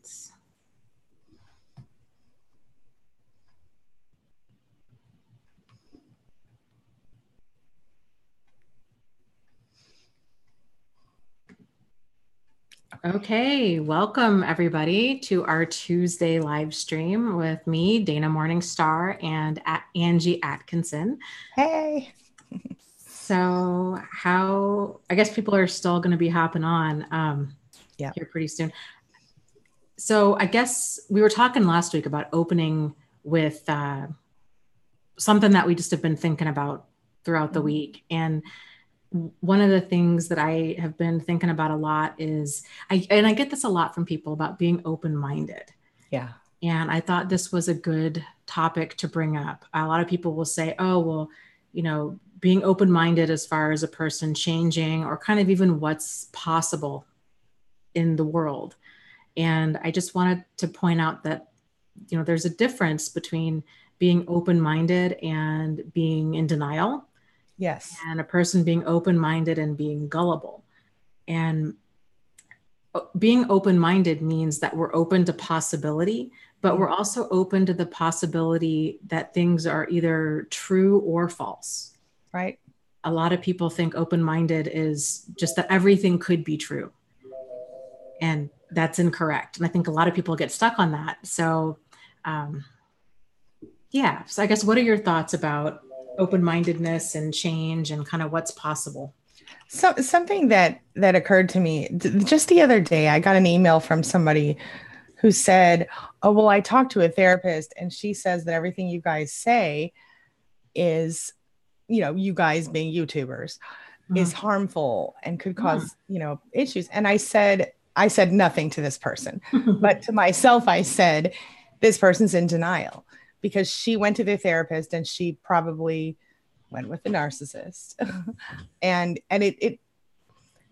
Dissonance. Okay, welcome everybody to our Tuesday live stream with me, Dana Morningstar, and Angie Atkinson. Hey. So I guess people are still going to be hopping on here pretty soon. So I guess we were talking last week about opening with something that we just have been thinking about throughout the week. And one of the things that I have been thinking about a lot is, I get this a lot from people about being open-minded. Yeah. And I thought this was a good topic to bring up. A lot of people will say, oh, well, you know, being open-minded as far as a person changing or kind of even what's possible in the world. And I just wanted to point out that, you know, there's a difference between being open-minded and being in denial. Yes. And a person being open-minded and being gullible. And being open-minded means that we're open to possibility, but we're also open to the possibility that things are either true or false. Right. A lot of people think open-minded is just that everything could be true. And that's incorrect. And I think a lot of people get stuck on that. So, yeah. So I guess, what are your thoughts about open-mindedness and change and kind of what's possible? So something that occurred to me just the other day, I got an email from somebody who said, oh, well, I talked to a therapist and she says that everything you guys say is, you know, you guys being YouTubers is harmful and could cause, you know, issues. And I said nothing to this person, but to myself, I said, this person's in denial. Because she went to the therapist and she probably went with the narcissist. and it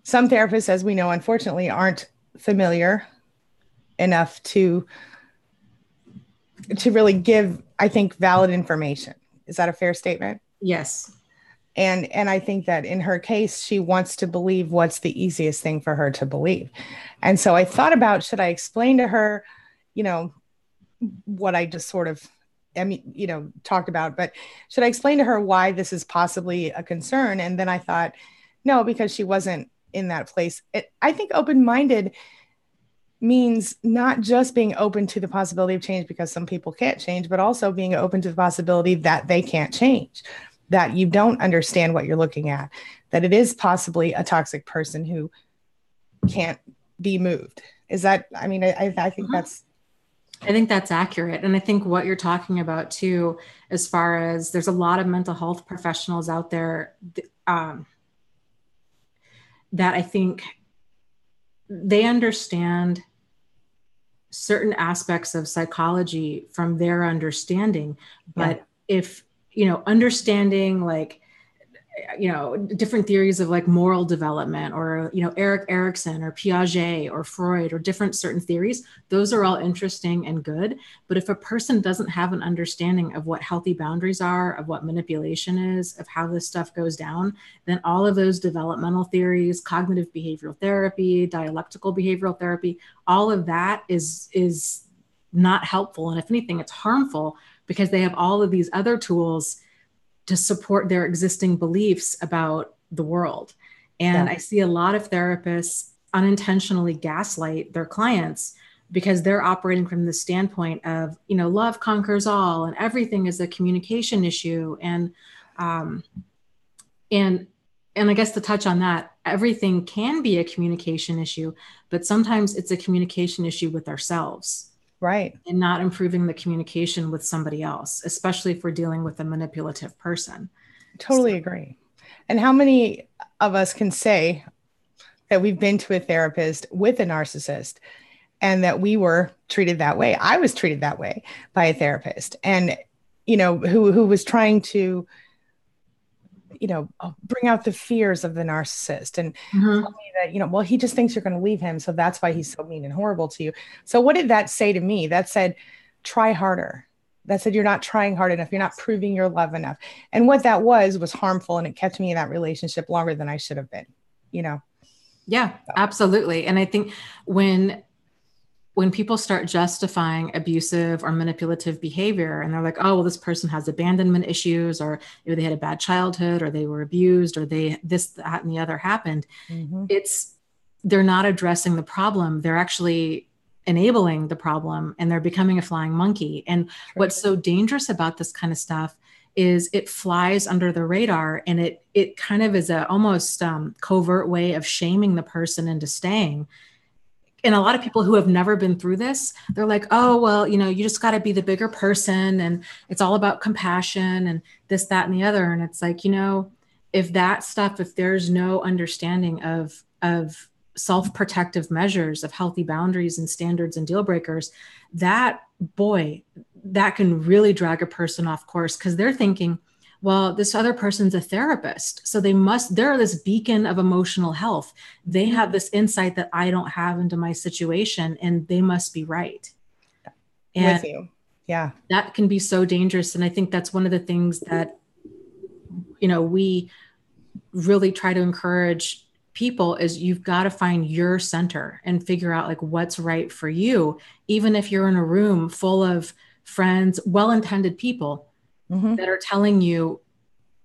some therapists, as we know, unfortunately, aren't familiar enough to really give, I think, valid information. Is that a fair statement? Yes. And I think that in her case, she wants to believe what's the easiest thing for her to believe. And so I thought about, should I explain to her, you know, what I just sort of talked about, but should I explain to her why this is possibly a concern? And then I thought, no, because she wasn't in that place. I think open-minded means not just being open to the possibility of change because some people can't change, but also being open to the possibility that they can't change, that you don't understand what you're looking at, that it is possibly a toxic person who can't be moved. Is that, I mean, I think I think that's accurate. And I think what you're talking about too, as far as there's a lot of mental health professionals out there that I think they understand certain aspects of psychology from their understanding. But if, you know, understanding like, you know, different theories of like moral development or, you know, Erik Erikson or Piaget or Freud or different certain theories, those are all interesting and good. But if a person doesn't have an understanding of what healthy boundaries are, of what manipulation is, of how this stuff goes down, then all of those developmental theories, cognitive behavioral therapy, dialectical behavioral therapy, all of that is not helpful. And if anything, it's harmful because they have all of these other tools to support their existing beliefs about the world. And I see a lot of therapists unintentionally gaslight their clients because they're operating from the standpoint of, you know, love conquers all and everything is a communication issue. And I guess to touch on that, everything can be a communication issue, but sometimes it's a communication issue with ourselves. Right. And not improving the communication with somebody else, especially if we're dealing with a manipulative person. Totally agree. And how many of us can say that we've been to a therapist with a narcissist and that we were treated that way? I was treated that way by a therapist, and, you know, who was trying to, you know, bring out the fears of the narcissist and tell me that, you know, well, he just thinks you're going to leave him. So that's why he's so mean and horrible to you. So what did that say to me? That said, try harder. That said, you're not trying hard enough. You're not proving your love enough. And what that was harmful. And it kept me in that relationship longer than I should have been, you know? Yeah, absolutely. And I think when when people start justifying abusive or manipulative behavior, and they're like, oh, well, this person has abandonment issues, or maybe they had a bad childhood, or they were abused, or they this, that, and the other happened. They're not addressing the problem. They're actually enabling the problem, and they're becoming a flying monkey. And what's so dangerous about this kind of stuff is it flies under the radar, and it kind of is a almost covert way of shaming the person into staying. And a lot of people who have never been through this, they're like, oh, well, you know, you just got to be the bigger person, and it's all about compassion and this, that, and the other. And it's like, you know, if that stuff, if there's no understanding of self-protective measures, of healthy boundaries and standards and deal breakers, that can really drag a person off course, because they're thinking, well, this other person's a therapist, so they're this beacon of emotional health. They have this insight that I don't have into my situation, and they must be right. And with you. Yeah. That can be so dangerous. And I think that's one of the things that, you know, we really try to encourage people is you've got to find your center and figure out like what's right for you, even if you're in a room full of friends, well-intended people that are telling you,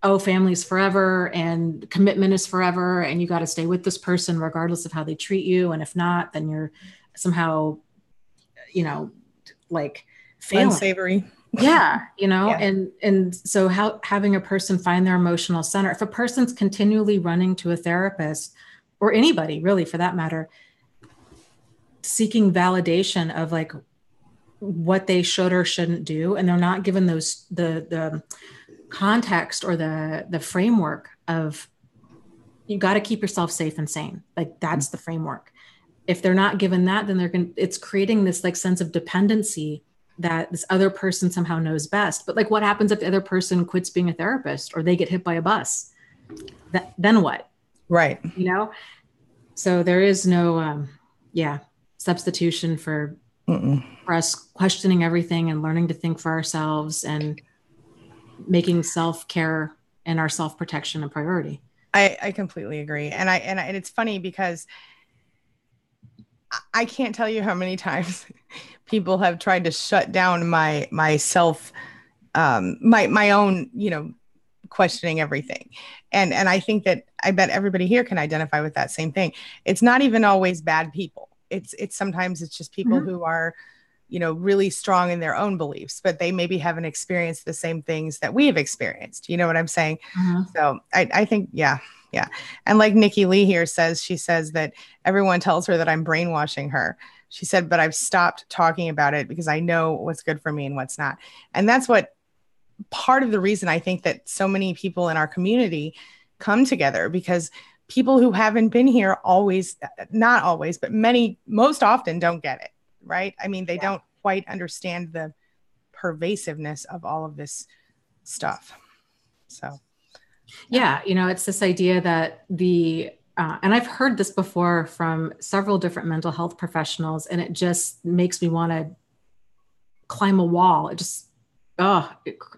oh, family's forever and commitment is forever, and you got to stay with this person regardless of how they treat you. And if not, then you're somehow, you know, like failing. Unsavory. Yeah. You know, and so having a person find their emotional center, if a person's continually running to a therapist, or anybody really for that matter, seeking validation of like what they should or shouldn't do, and they're not given those the context or the framework of, you got to keep yourself safe and sane. Like that's the framework. If they're not given that, then it's creating this like sense of dependency that this other person somehow knows best. But like, what happens if the other person quits being a therapist, or they get hit by a bus? Then what? Right. You know? So there is no, substitution for us questioning everything and learning to think for ourselves and making self-care and our self-protection a priority. I completely agree. And it's funny because I can't tell you how many times people have tried to shut down my own, you know, questioning everything. And I think that I bet everybody here can identify with that same thing. It's not even always bad people. It's sometimes it's just people who are, you know, really strong in their own beliefs, but they maybe haven't experienced the same things that we have experienced. You know what I'm saying? So I think, yeah. And like Nikki Lee here says, she says that everyone tells her that I'm brainwashing her. She said, but I've stopped talking about it because I know what's good for me and what's not. And that's what part of the reason I think that so many people in our community come together, because people who haven't been here not always, but most often don't get it. Right. I mean, they don't quite understand the pervasiveness of all of this stuff. So, yeah, you know, it's this idea that and I've heard this before from several different mental health professionals, and it just makes me want to climb a wall. It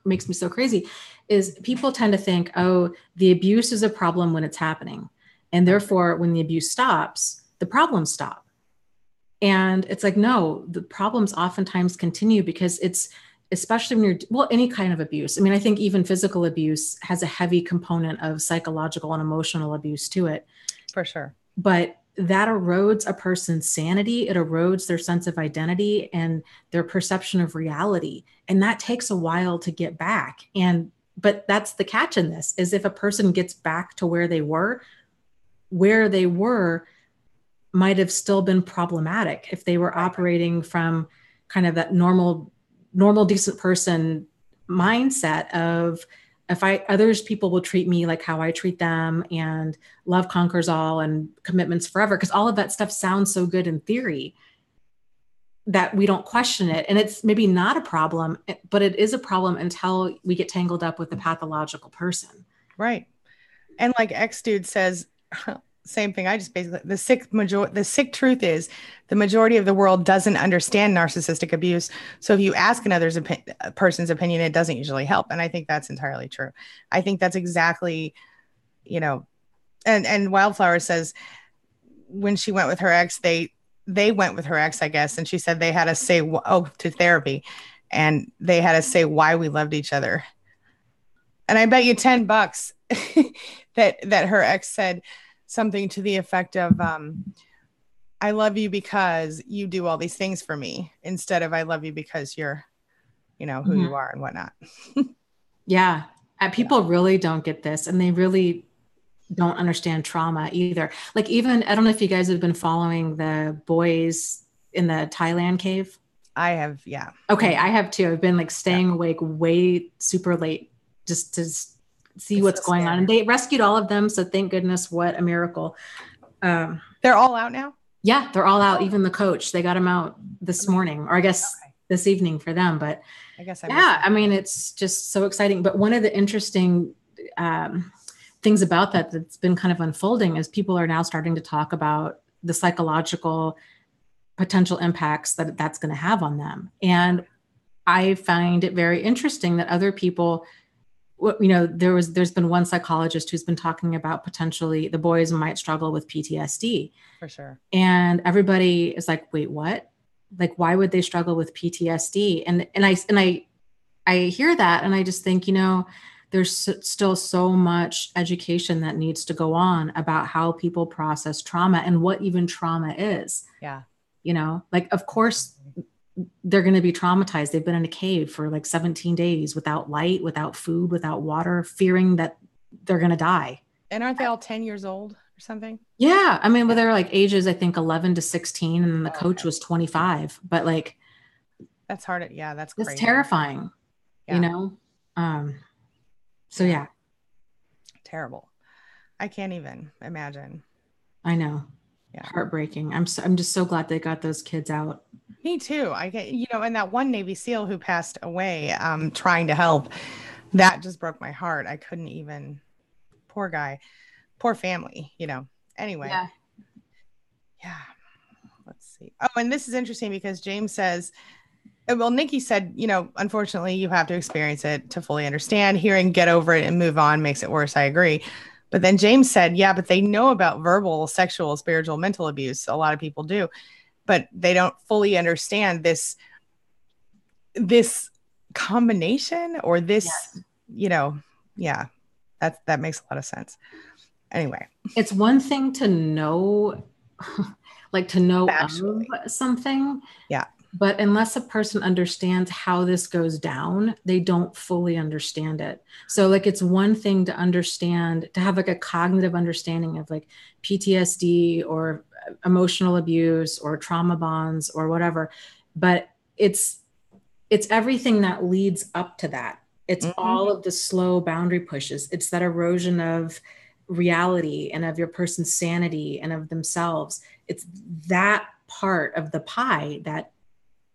makes me so crazy, is people tend to think, oh, the abuse is a problem when it's happening. And therefore, when the abuse stops, the problems stop. And it's like, no, the problems oftentimes continue, because it's, especially when any kind of abuse. I mean, I think even physical abuse has a heavy component of psychological and emotional abuse to it. For sure. But that erodes a person's sanity. It erodes their sense of identity and their perception of reality. And that takes a while to get back. But that's the catch in this, is if a person gets back to where they were might have still been problematic if they were operating from kind of that normal, decent person mindset of, people will treat me like how I treat them, and love conquers all and commitments forever. Because all of that stuff sounds so good in theory that we don't question it. And it's maybe not a problem, but it is a problem until we get tangled up with the pathological person. Right. And like X dude says, same thing. I just basically, the sick truth is the majority of the world doesn't understand narcissistic abuse. So if you ask another person's opinion, it doesn't usually help. And I think that's entirely true. I think that's exactly, you know, and Wildflower says when she went with her ex, they they went with her ex, I guess. And she said they had to say, to therapy. And they had to say why we loved each other. And I bet you $10 that her ex said something to the effect of, I love you because you do all these things for me, instead of I love you because you're, who you are and whatnot. Yeah. People really don't get this, and they really don't understand trauma either. Like, even, I don't know if you guys have been following the boys in the Thailand cave. I have. Yeah. Okay. I have too. I've been like staying awake way super late just to see what's going on. And they rescued all of them. So thank goodness. What a miracle. They're all out now? Yeah, they're all out. Even the coach, they got him out this morning, or I guess this evening for them. But I guess I mean, it's just so exciting. But one of the interesting things about that's been kind of unfolding is people are now starting to talk about the psychological potential impacts that's going to have on them. And I find it very interesting that other people, there's been one psychologist who's been talking about potentially the boys might struggle with PTSD. For sure. And everybody is like, wait, what? Like, why would they struggle with PTSD? And I hear that, and I just think, there's still so much education that needs to go on about how people process trauma and what even trauma is. Yeah. Like, of course they're going to be traumatized. They've been in a cave for like 17 days without light, without food, without water, fearing that they're going to die. And aren't they all 10 years old or something? Yeah. I mean, they're like ages, I think 11 to 16. And then the coach was 25, but like, that's hard. Yeah. That's crazy. It's terrifying, So yeah. Terrible. I can't even imagine. I know. Yeah. Heartbreaking. I'm just so glad they got those kids out. Me too. I get, and that one Navy SEAL who passed away, trying to help, that just broke my heart. I couldn't even, poor guy, poor family, anyway. Yeah. Let's see. Oh, and this is interesting because James says, well, Nikki said, unfortunately you have to experience it to fully understand. Hearing get over it and move on makes it worse. I agree. But then James said, yeah, but they know about verbal, sexual, spiritual, mental abuse. A lot of people do, but they don't fully understand this combination or this, that makes a lot of sense. Anyway, it's one thing to know, like to know something. Yeah. But unless a person understands how this goes down, they don't fully understand it. So like, it's one thing to understand, to have like a cognitive understanding of like PTSD or emotional abuse or trauma bonds or whatever. But it's everything that leads up to that. It's all of the slow boundary pushes. It's that erosion of reality and of your person's sanity and of themselves. It's that part of the pie that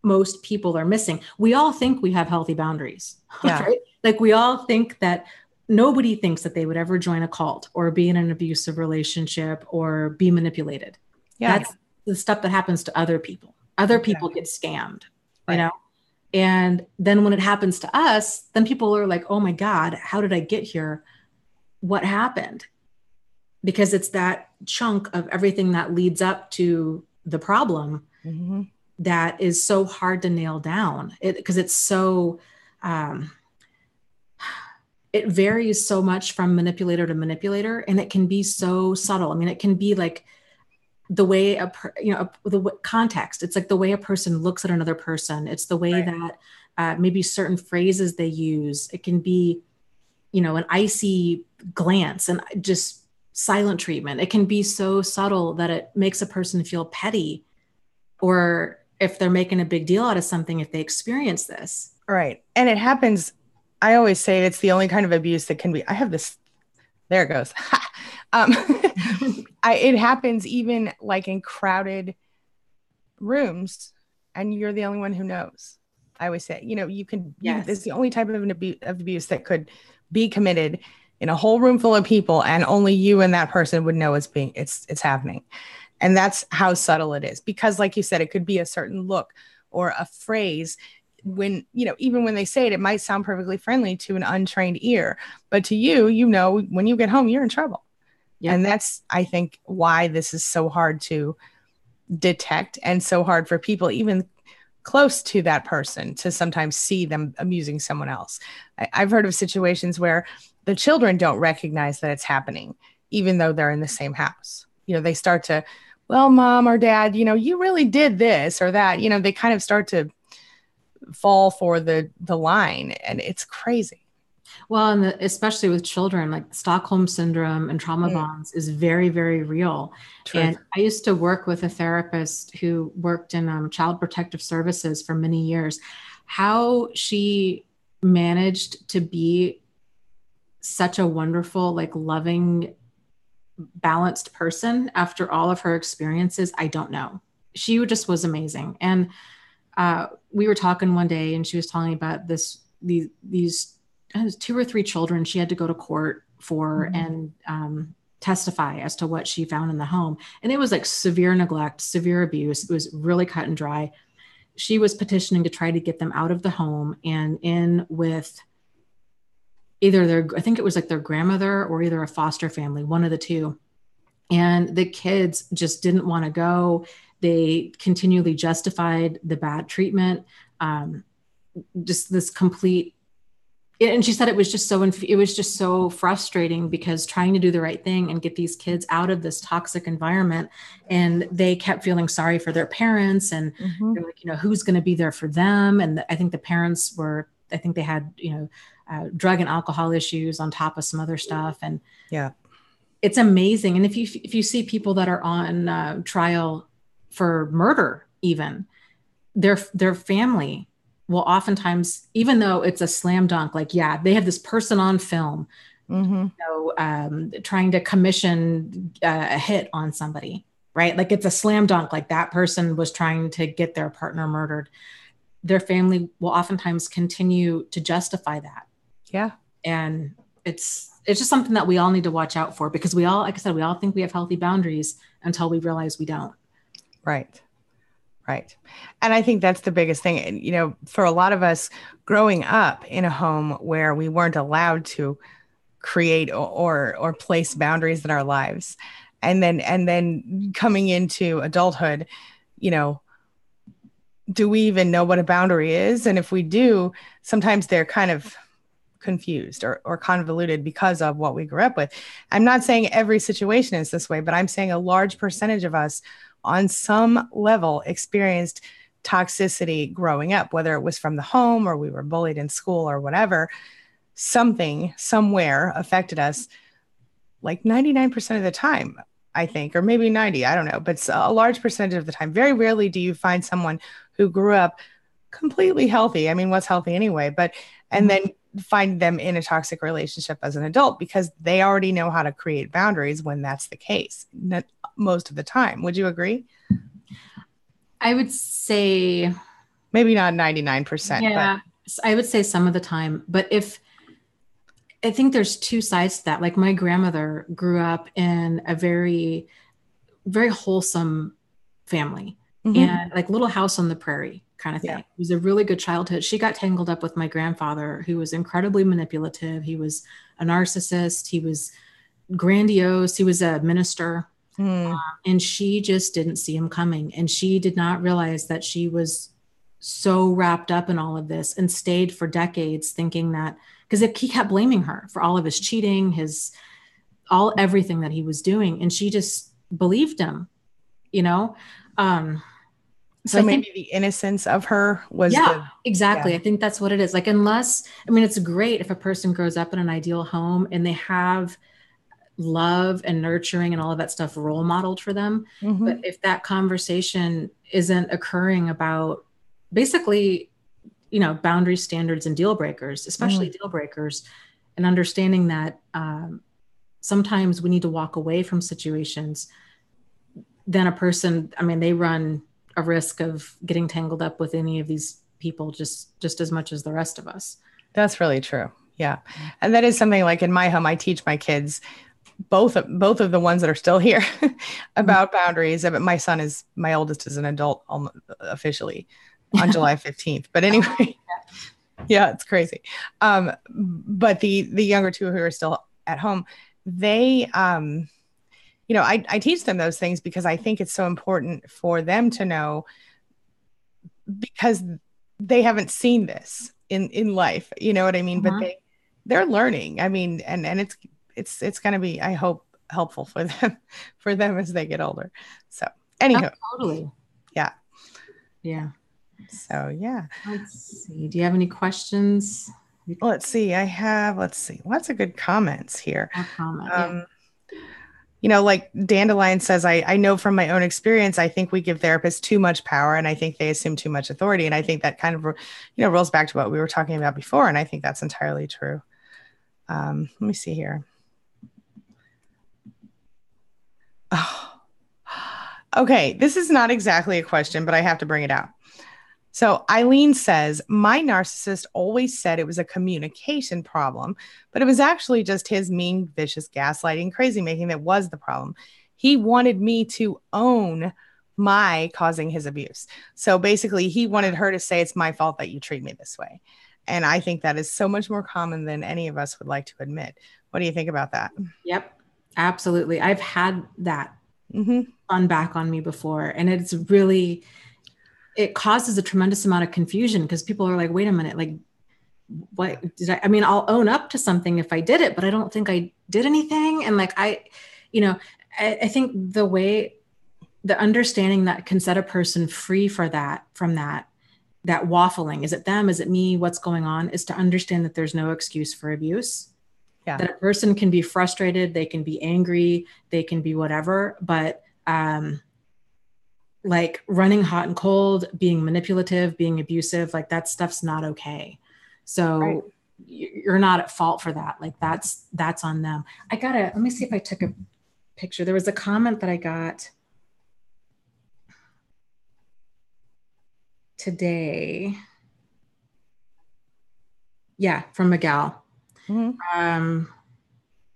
most people are missing. We all think we have healthy boundaries, right? Like, we all think that nobody thinks that they would ever join a cult or be in an abusive relationship or be manipulated. Yeah. That's the stuff that happens to other people. Other people get scammed, and then when it happens to us, then people are like, oh my God, how did I get here? What happened? Because it's that chunk of everything that leads up to the problem that is so hard to nail down, because it's so, it varies so much from manipulator to manipulator, and it can be so subtle. I mean, it can be like the way the context. It's like the way a person looks at another person. It's the way that maybe certain phrases they use. It can be, an icy glance and just silent treatment. It can be so subtle that it makes a person feel petty, or if they're making a big deal out of something, if they experience this. Right. And it happens. I always say it's the only kind of abuse that can be, I have this, there it goes. It happens even like in crowded rooms, and you're the only one who knows. I always say, you can, it's the only type of abuse that could be committed in a whole room full of people, and only you and that person would know it's happening. And that's how subtle it is, because like you said, it could be a certain look or a phrase when, even when they say it, it might sound perfectly friendly to an untrained ear, but to you, when you get home, you're in trouble. Yep. And that's, I think, why this is so hard to detect, and so hard for people even close to that person to sometimes see them amusing someone else. I've heard of situations where the children don't recognize that it's happening, even though they're in the same house. They start to, well, mom or dad, you really did this or that. They kind of start to fall for the line, and it's crazy. Well, and especially with children, like Stockholm Syndrome and trauma bonds is very, very real. True. And I used to work with a therapist who worked in Child Protective Services for many years. How she managed to be such a wonderful, like loving, balanced person after all of her experiences, I don't know. She just was amazing. And we were talking one day, and she was telling me about these 2 or 3 children she had to go to court for and testify as to what she found in the home. And it was like severe neglect, severe abuse. It was really cut and dry. She was petitioning to try to get them out of the home and in with either I think it was like their grandmother or either a foster family, one of the two. And the kids just didn't want to go. They continually justified the bad treatment. Just this complete, and she said it was just so frustrating because trying to do the right thing and get these kids out of this toxic environment, and they kept feeling sorry for their parents, and they're like, who's going to be there for them? And I think the parents they had, drug and alcohol issues on top of some other stuff. And yeah, it's amazing. And if you see people that are on trial for murder, even their family will oftentimes, even though it's a slam dunk, like, yeah, they have this person on film, trying to commission a hit on somebody, right? Like it's a slam dunk, like that person was trying to get their partner murdered. Their family will oftentimes continue to justify that. Yeah. And it's just something that we all need to watch out for, because we all, like I said, we all think we have healthy boundaries until we realize we don't. Right. Right. And I think that's the biggest thing. And, for a lot of us growing up in a home where we weren't allowed to create or place boundaries in our lives, and then coming into adulthood, do we even know what a boundary is? And if we do, sometimes they're kind of confused or convoluted because of what we grew up with. I'm not saying every situation is this way, but I'm saying a large percentage of us on some level experienced toxicity growing up, whether it was from the home or we were bullied in school or whatever. Something somewhere affected us like 99% of the time, I think, or maybe 90, I don't know, but a large percentage of the time. Very rarely do you find someone who grew up completely healthy. I mean, what's healthy anyway? And then find them in a toxic relationship as an adult, because they already know how to create boundaries when that's the case most of the time. Would you agree? I would say maybe not 99%. Yeah, but I would say some of the time. But I think there's 2 sides to that. Like my grandmother grew up in a very, very wholesome family and like little house on the prairie kind of thing. Yeah. It was a really good childhood. She got tangled up with my grandfather, who was incredibly manipulative. He was a narcissist. He was grandiose. He was a minister. And she just didn't see him coming. And she did not realize that she was so wrapped up in all of this, and stayed for decades thinking that, because he kept blaming her for all of his cheating, everything that he was doing. And she just believed him, So maybe the innocence of her was. Yeah, exactly. I think that's what it is. Like, it's great if a person grows up in an ideal home and they have love and nurturing and all of that stuff role modeled for them. But if that conversation isn't occurring about basically, boundary standards and deal breakers, especially deal breakers, and understanding that sometimes we need to walk away from situations, then a person, they run a risk of getting tangled up with any of these people just as much as the rest of us. That's really true. Yeah. And that is something, like in my home, I teach my kids, both of the ones that are still here, about boundaries. My oldest is an adult officially on July 15th. But anyway, yeah, it's crazy. But the younger 2 who are still at home, they, I teach them those things because I think it's so important for them to know, because they haven't seen this in life. You know what I mean? But they're learning. I mean, and it's going to be, I hope, helpful for them as they get older. So anywho. Oh, totally. Yeah. Yeah. So yeah. Let's see. Do you have any questions? Let's see. Lots of good comments here. Like Dandelion says, I know from my own experience, I think we give therapists too much power, and I think they assume too much authority. And I think that kind of, rolls back to what we were talking about before. And I think that's entirely true. Let me see here. Oh, okay. This is not exactly a question, but I have to bring it out. So Eileen says, my narcissist always said it was a communication problem, but it was actually just his mean, vicious gaslighting, crazy making that was the problem. He wanted me to own my causing his abuse. So basically, he wanted her to say, it's my fault that you treat me this way. And I think that is so much more common than any of us would like to admit. What do you think about that? Yep, absolutely. I've had that on back on me before, and it causes a tremendous amount of confusion because people are like, wait a minute, like, what did I mean, I'll own up to something if I did it, but I don't think I did anything. And like, I think the understanding that can set a person free from that waffling, is it them? Is it me? What's going on? Is to understand that there's no excuse for abuse. Yeah. That a person can be frustrated. They can be angry. They can be whatever, but, like running hot and cold, being manipulative, being abusive, like that stuff's not okay. So you're not at fault for that. Like that's on them. Let me see if I took a picture. There was a comment that I got today. Yeah. From Miguel.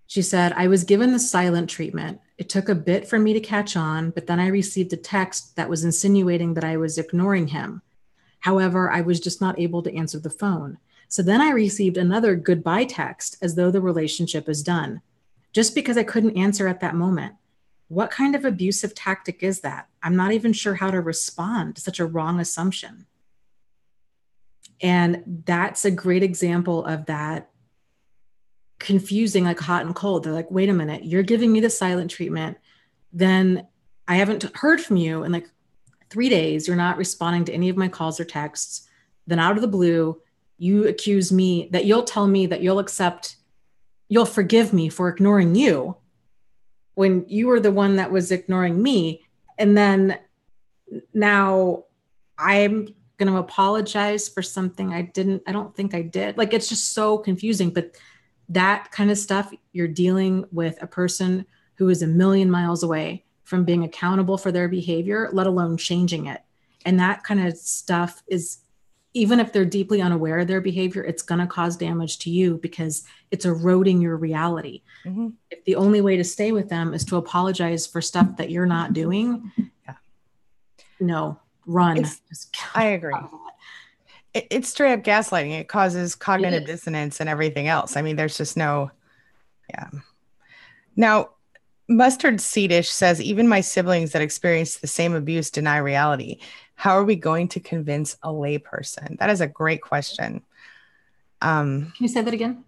She said, I was given the silent treatment. It took a bit for me to catch on, but then I received a text that was insinuating that I was ignoring him. However, I was just not able to answer the phone. So then I received another goodbye text as though the relationship is done, just because I couldn't answer at that moment. What kind of abusive tactic is that? I'm not even sure how to respond to such a wrong assumption. And that's a great example of that confusing, like hot and cold. They're like, wait a minute, you're giving me the silent treatment. Then I haven't heard from you in like 3 days. You're not responding to any of my calls or texts. Then out of the blue, you accuse me that you'll tell me that you'll forgive me for ignoring you when you were the one that was ignoring me. And then now I'm going to apologize for something I don't think I did. Like, it's just so confusing. But that kind of stuff, you're dealing with a person who is a million miles away from being accountable for their behavior, let alone changing it. And that kind of stuff is, even if they're deeply unaware of their behavior, it's going to cause damage to you because it's eroding your reality. If the only way to stay with them is to apologize for stuff that you're not doing, no, run. I agree. It's straight up gaslighting. It causes cognitive dissonance and everything else. I mean, there's just no, Now, Mustard Seedish says, even my siblings that experience the same abuse deny reality. How are we going to convince a layperson? That is a great question. Can you say that again?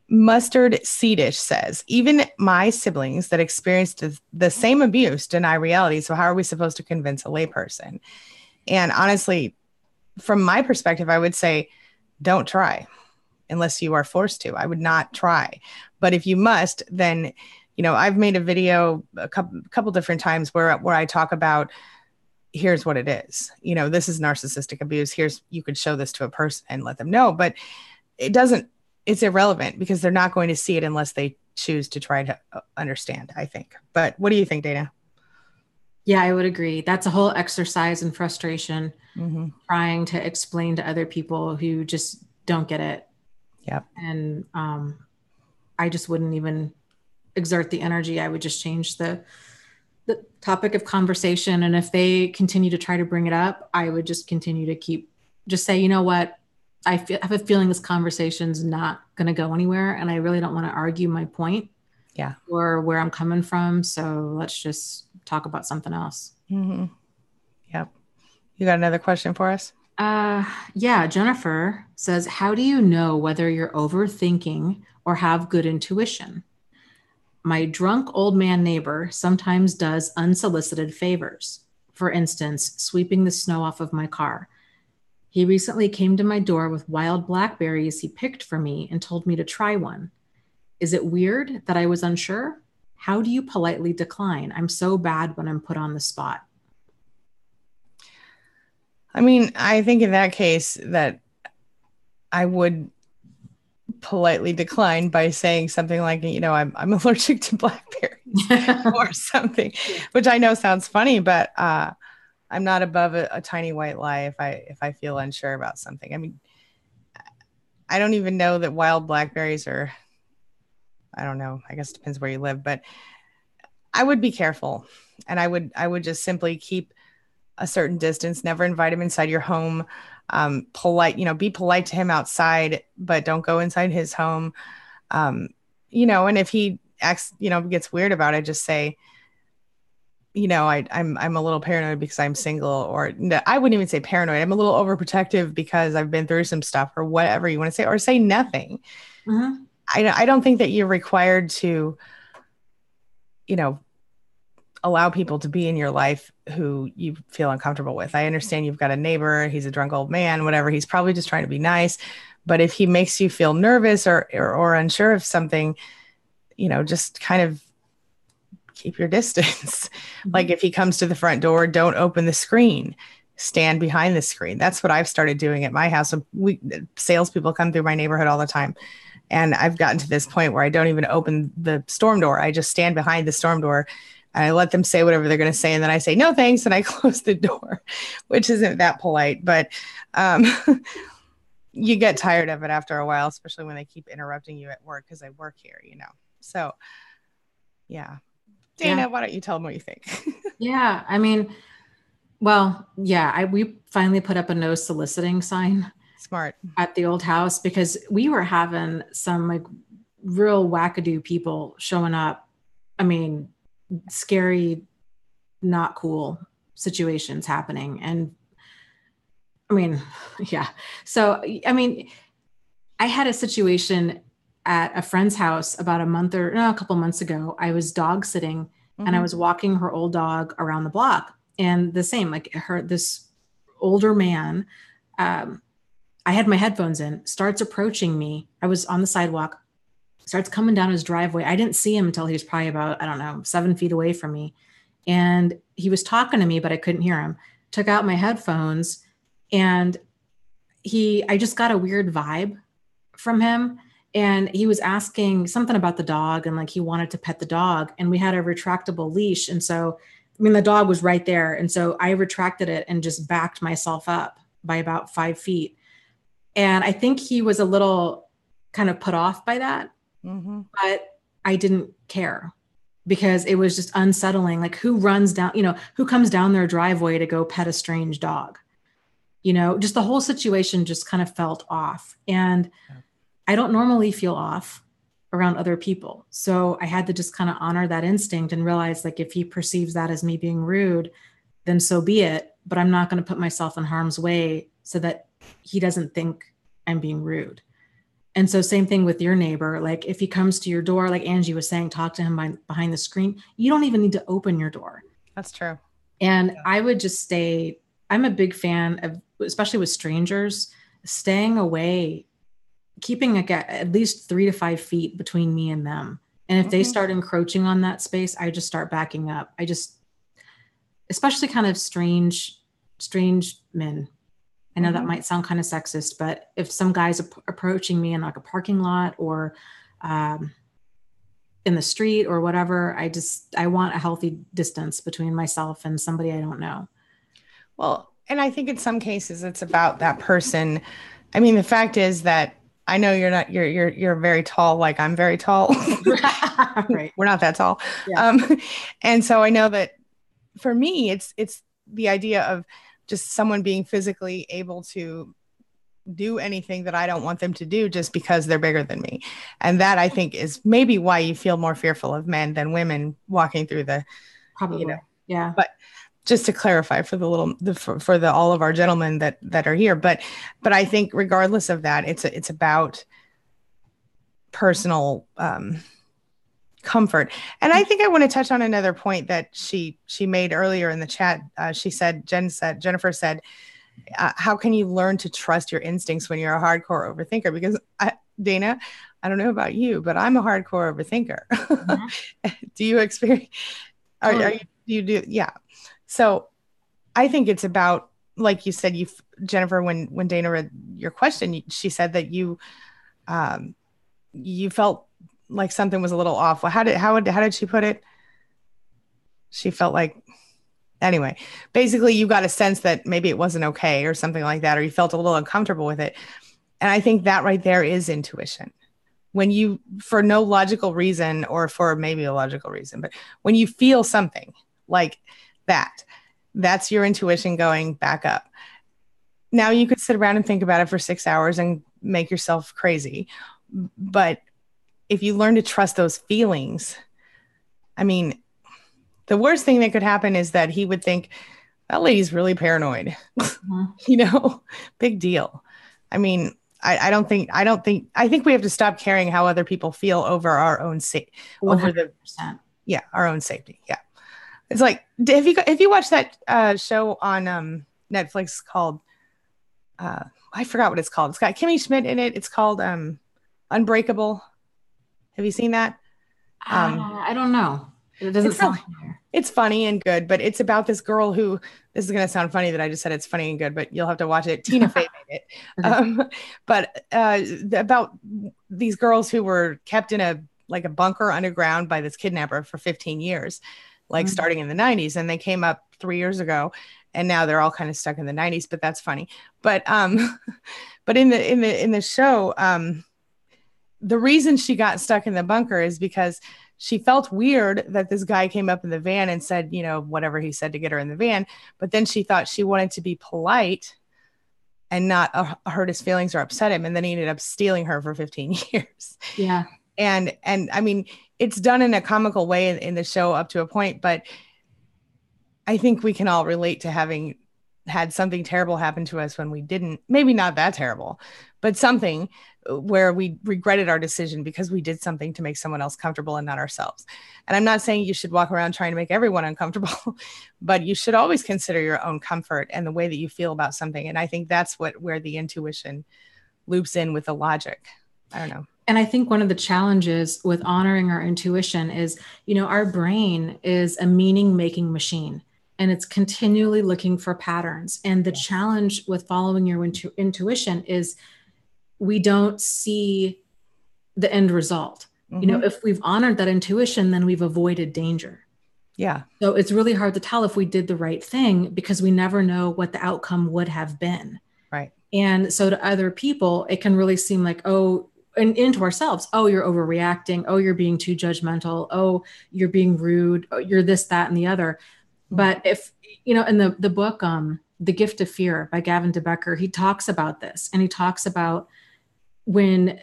Mustard Seedish says, even my siblings that experienced the same abuse deny reality. So how are we supposed to convince a layperson? And honestly, from my perspective, I would say, don't try unless you are forced to. I would not try. But if you must, then, I've made a video a couple different times where I talk about, here's what it is. This is narcissistic abuse. You could show this to a person and let them know. But it's irrelevant because they're not going to see it unless they choose to try to understand, I think. But what do you think, Dana? Yeah, I would agree. That's a whole exercise in frustration, trying to explain to other people who just don't get it. Yep. And I just wouldn't even exert the energy. I would just change the topic of conversation. And if they continue to try to bring it up, I would just continue to just say, you know what? I have a feeling this conversation's not going to go anywhere. And I really don't want to argue my point. Yeah. or where I'm coming from. So let's just talk about something else. Mm-hmm. Yep. You got another question for us? Yeah, Jennifer says, how do you know whether you're overthinking or have good intuition? My drunk old man neighbor sometimes does unsolicited favors. For instance, sweeping the snow off of my car. He recently came to my door with wild blackberries he picked for me and told me to try one. Is it weird that I was unsure? How do you politely decline? I'm so bad when I'm put on the spot. I mean, I think in that case that I would politely decline by saying something like, I'm allergic to blackberries or something, which I know sounds funny, but I'm not above a tiny white lie if I feel unsure about something. I mean, I don't even know that wild blackberries are, I don't know, I guess it depends where you live, but I would be careful, and I would just simply keep a certain distance, never invite him inside your home. Polite, be polite to him outside, but don't go inside his home. Um, and if he acts, gets weird about it, just say, I'm a little paranoid because I'm single, or no, I wouldn't even say paranoid. I'm a little overprotective because I've been through some stuff, or whatever you want to say, or say nothing. Mm-hmm. I don't think that you're required to, you know, allow people to be in your life who you feel uncomfortable with. I understand you've got a neighbor, he's a drunk old man, whatever. He's probably just trying to be nice. But if he makes you feel nervous or unsure of something, just kind of keep your distance. Like if he comes to the front door, don't open the screen. Stand behind the screen. That's what I've started doing at my house. So salespeople come through my neighborhood all the time. And I've gotten to this point where I don't even open the storm door. I just stand behind the storm door and I let them say whatever they're going to say. And then I say, no, thanks. And I close the door, which isn't that polite. But you get tired of it after a while, especially when they keep interrupting you at work, because I work here, So, yeah. Dana, Yeah. why don't you tell them what you think? Yeah. I mean, well, yeah, we finally put up a no soliciting sign Smart. at the old house because we were having some like real wackadoo people showing up. I mean, scary, not cool situations happening. And I mean, yeah. So, I mean, I had a situation at a friend's house about a couple months ago. I was dog sitting and I was walking her old dog around the block, and the same, like this older man, I had my headphones in, starts approaching me. I was on the sidewalk, starts coming down his driveway. I didn't see him until he was probably about, I don't know, 7 feet away from me. And he was talking to me, but I couldn't hear him. Took out my headphones, and I just got a weird vibe from him. And he was asking something about the dog, and like he wanted to pet the dog, and we had a retractable leash. And so, I mean, the dog was right there. And so I retracted it and just backed myself up by about 5 feet. And I think he was a little kind of put off by that, but I didn't care because it was just unsettling. Like who runs down, who comes down their driveway to go pet a strange dog? Just the whole situation just kind of felt off. And I don't normally feel off around other people. So I had to just kind of honor that instinct and realize, like, if he perceives that as me being rude, then so be it. But I'm not going to put myself in harm's way so that he doesn't think I'm being rude. And so same thing with your neighbor. Like if he comes to your door, like Angie was saying, talk to him behind the screen. You don't even need to open your door. That's true. And I would just stay. I'm a big fan of, especially with strangers, staying away, keeping at least 3 to 5 feet between me and them. And if they start encroaching on that space, I just start backing up. Especially kind of strange men. I know that might sound kind of sexist, but if some guy's approaching me in like a parking lot or in the street or whatever, I want a healthy distance between myself and somebody I don't know. Well, and I think in some cases it's about that person. I mean, the fact is that I know you're very tall, like I'm very tall. Right. We're not that tall. Yeah. And so I know that for me, it's the idea of just someone being physically able to do anything that I don't want them to do just because they're bigger than me. And that, I think, is maybe why you feel more fearful of men than women walking through the, Probably. Yeah. But just to clarify for the all of our gentlemen that are here, but I think regardless of that, it's about personal comfort. And I think I want to touch on another point that she made earlier in the chat. Jennifer said, how can you learn to trust your instincts when you're a hardcore overthinker? Because Dana, I don't know about you, but I'm a hardcore overthinker. Mm-hmm. Do you experience? Yeah. So I think it's about, like you said, Jennifer, when Dana read your question, she said that you felt like something was a little off. How did she put it? She felt like, anyway, basically you got a sense that maybe it wasn't okay or something like that, or you felt a little uncomfortable with it. And I think that right there is intuition. When you, for no logical reason, or for maybe a logical reason, but when you feel something like that, that's your intuition going back up. Now you could sit around and think about it for 6 hours and make yourself crazy. But if you learn to trust those feelings, I mean, the worst thing that could happen is that he would think, that lady's really paranoid. Mm-hmm. Big deal. I mean, I think we have to stop caring how other people feel over our own safety. Over our own safety. Yeah. It's like, if you watch that show on Netflix called, I forgot what it's called. It's got Kimmy Schmidt in it. It's called Unbreakable. Have you seen that? I don't know. It doesn't sound familiar. It's funny and good, but it's about this girl who, this is going to sound funny that I just said it's funny and good, but you'll have to watch it. Tina Fey made it. But about these girls who were kept in a bunker underground by this kidnapper for 15 years, starting in the 90s. And they came up 3 years ago, and now they're all kind of stuck in the 90s, but that's funny. But in the show, the reason she got stuck in the bunker is because she felt weird that this guy came up in the van and said, whatever he said to get her in the van. But then she thought she wanted to be polite and not hurt his feelings or upset him. And then he ended up stealing her for 15 years. Yeah. And I mean, it's done in a comical way in the show up to a point, but I think we can all relate to having had something terrible happen to us when we didn't, maybe not that terrible, but something where we regretted our decision because we did something to make someone else comfortable and not ourselves. And I'm not saying you should walk around trying to make everyone uncomfortable, but you should always consider your own comfort and the way that you feel about something. And I think that's where the intuition loops in with the logic. I don't know. And I think one of the challenges with honoring our intuition is, our brain is a meaning-making machine, and it's continually looking for patterns. And the challenge with following your intuition is we don't see the end result. Mm-hmm. If we've honored that intuition, then we've avoided danger. Yeah. So it's really hard to tell if we did the right thing because we never know what the outcome would have been. Right. And so to other people, it can really seem like, and into ourselves, you're overreacting. You're being too judgmental. You're being rude. You're this, that, and the other. But if, in the book, The Gift of Fear by Gavin de Becker, he talks about this, and he talks about when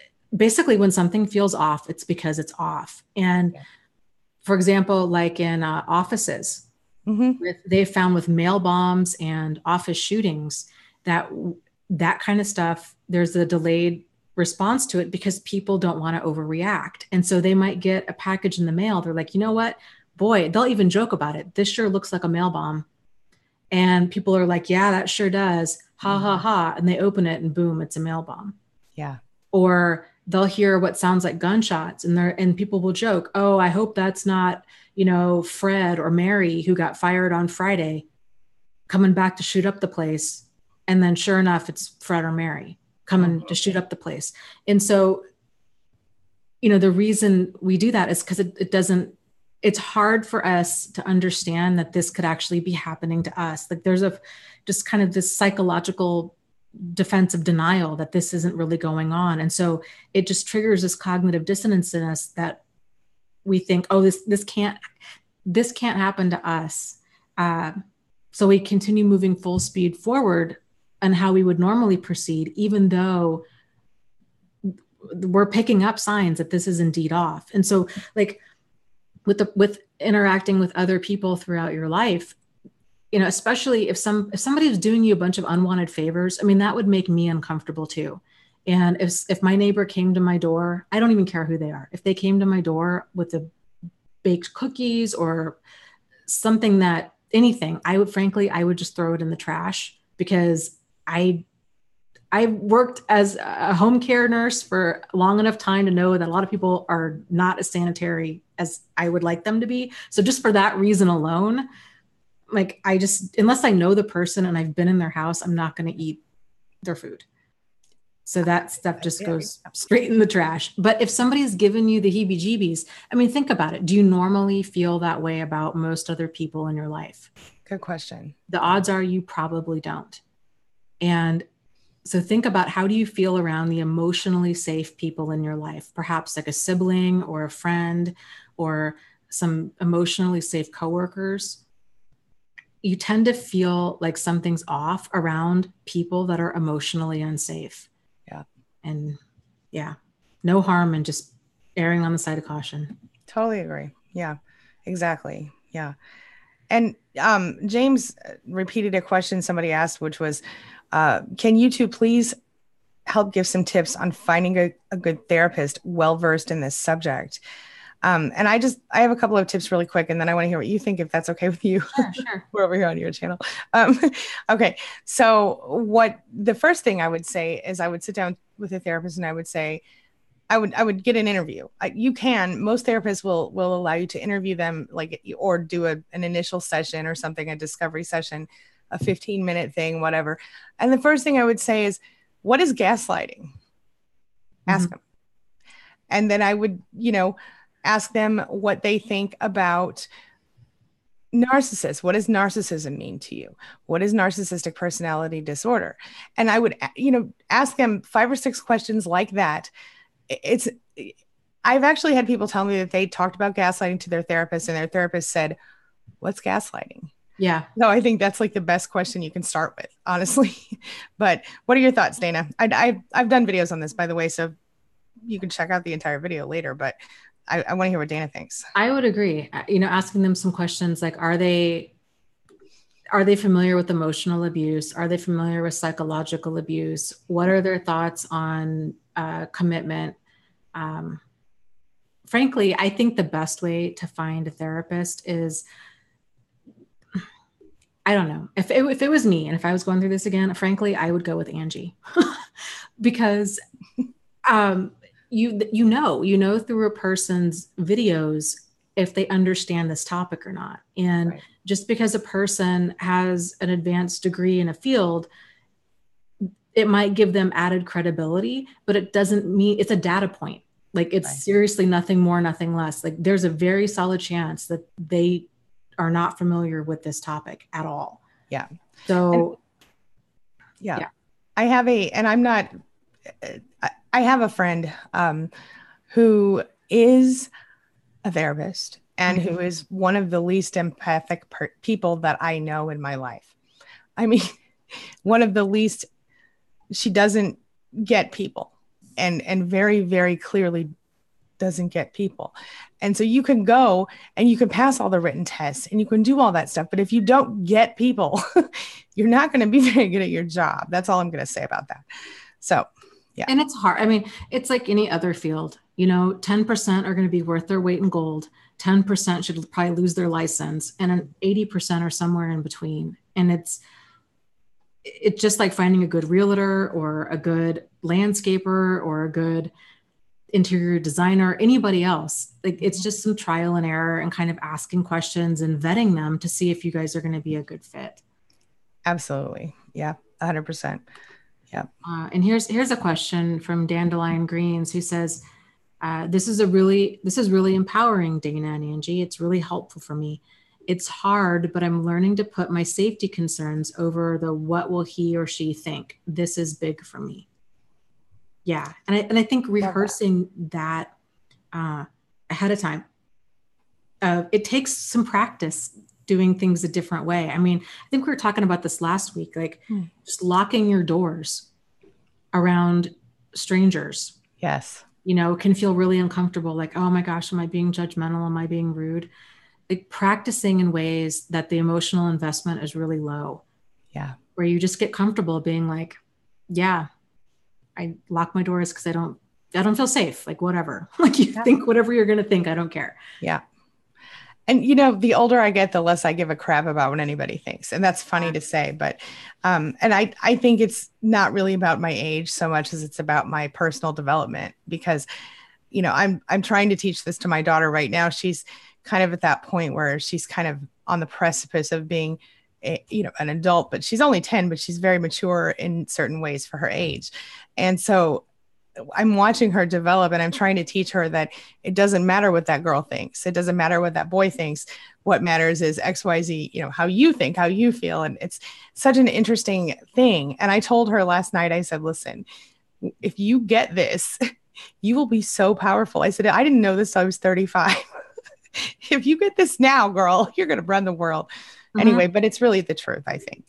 something feels off, it's because it's off. And for example, like in offices, mm-hmm. They've found with mail bombs and office shootings that kind of stuff, there's a delayed response to it because people don't want to overreact. And so they might get a package in the mail. They're like, you know what? Boy, they'll even joke about it. This sure looks like a mail bomb. And people are like, yeah, that sure does. Ha, ha, ha. And they open it and boom, it's a mail bomb. Yeah. Or they'll hear what sounds like gunshots and people will joke, I hope that's not, Fred or Mary who got fired on Friday coming back to shoot up the place. And then sure enough, it's Fred or Mary coming to shoot up the place. And so, the reason we do that is because it's hard for us to understand that this could actually be happening to us. Like there's just kind of this psychological defensive denial that this isn't really going on. And so it just triggers this cognitive dissonance in us that we think, this can't happen to us. So we continue moving full speed forward and how we would normally proceed, even though we're picking up signs that this is indeed off. And so like with interacting with other people throughout your life, you know, especially if somebody is doing you a bunch of unwanted favors, I mean, that would make me uncomfortable too. And if my neighbor came to my door, I don't even care who they are. If they came to my door with the baked cookies or something anything, I would just throw it in the trash, because I worked as a home care nurse for long enough time to know that a lot of people are not as sanitary as I would like them to be. So just for that reason alone, like unless I know the person and I've been in their house, I'm not going to eat their food. So that stuff just goes straight in the trash. But if somebody's given you the heebie-jeebies, I mean, think about it. Do you normally feel that way about most other people in your life? Good question. The odds are you probably don't. And so think about, how do you feel around the emotionally safe people in your life? Perhaps like a sibling or a friend or some emotionally safe coworkers. You tend to feel like something's off around people that are emotionally unsafe. Yeah. And yeah, no harm in just erring on the side of caution. Totally agree. Yeah, exactly. Yeah. And James repeated a question somebody asked, which was, can you two please help give some tips on finding a good therapist well-versed in this subject? And I have a couple of tips really quick, and then I want to hear what you think, if that's okay with you. Sure. We're over here on your channel. Okay. So the first thing I would say is I would sit down with a therapist and I would say, I would get an interview. Most therapists will allow you to interview them, or do an initial session or something, a discovery session, a 15-minute thing, whatever. And the first thing I would say is, what is gaslighting? Ask them. And then I would, ask them what they think about narcissists. What does narcissism mean to you? What is narcissistic personality disorder? And I would, ask them 5 or 6 questions like that. I've actually had people tell me that they talked about gaslighting to their therapist, and their therapist said, "What's gaslighting?" Yeah. No, I think that's like the best question you can start with, honestly. But what are your thoughts, Dana? I've done videos on this, by the way, so you can check out the entire video later, but I want to hear what Dana thinks. I would agree. Asking them some questions like, are they familiar with emotional abuse? Are they familiar with psychological abuse? What are their thoughts on commitment? Frankly, I think the best way to find a therapist is, I don't know, if it was me and if I was going through this again, frankly, I would go with Angie because you know through a person's videos if they understand this topic or not. And right. Just because a person has an advanced degree in a field, it might give them added credibility, but it doesn't mean it's a data point. Like it's right. Seriously nothing more, nothing less. Like there's a very solid chance that they are not familiar with this topic at all. Yeah. So yeah. I have a friend who is a therapist and who is one of the least empathic people that I know in my life. I mean, one of the least. She doesn't get people and very, very clearly doesn't get people. And so you can go and you can pass all the written tests and you can do all that stuff. But if you don't get people, you're not going to be very good at your job. That's all I'm going to say about that. So, yeah. And it's hard. I mean, it's like any other field, 10% are going to be worth their weight in gold. 10% should probably lose their license, and 80% are somewhere in between. And it's just like finding a good realtor or a good landscaper or a good interior designer, anybody else. Like it's just some trial and error and kind of asking questions and vetting them to see if you guys are going to be a good fit. Absolutely. Yeah. 100%. Yeah. And here's a question from Dandelion Greens, who says, this is really empowering, Dana and Angie. It's really helpful for me. It's hard, but I'm learning to put my safety concerns over the what will he or she think. This is big for me. Yeah. And I think rehearsing that ahead of time, it takes some practice. doing things a different way. I mean, I think we were talking about this last week, like just locking your doors around strangers. Yes. You know, can feel really uncomfortable. Like, oh my gosh, am I being judgmental? Am I being rude? Like practicing in ways that the emotional investment is really low. Yeah. Where you just get comfortable being like, yeah, I lock my doors because I don't feel safe. Like whatever, like you think whatever you're going to think. I don't care. Yeah. And, you know, the older I get, the less I give a crap about what anybody thinks. And that's funny to say, but, and I think it's not really about my age so much as it's about my personal development, because, you know, I'm trying to teach this to my daughter right now. She's kind of at that point where she's kind of on the precipice of being, you know, an adult, but she's only 10, but she's very mature in certain ways for her age. And so I'm watching her develop, and I'm trying to teach her that it doesn't matter what that girl thinks. It doesn't matter what that boy thinks. What matters is XYZ, you know, how you think, how you feel. And it's such an interesting thing. And I told her last night, I said, listen, if you get this, you will be so powerful. I said, I didn't know this till I was 35. If you get this now, girl, you're going to run the world. Anyway, but it's really the truth, I think,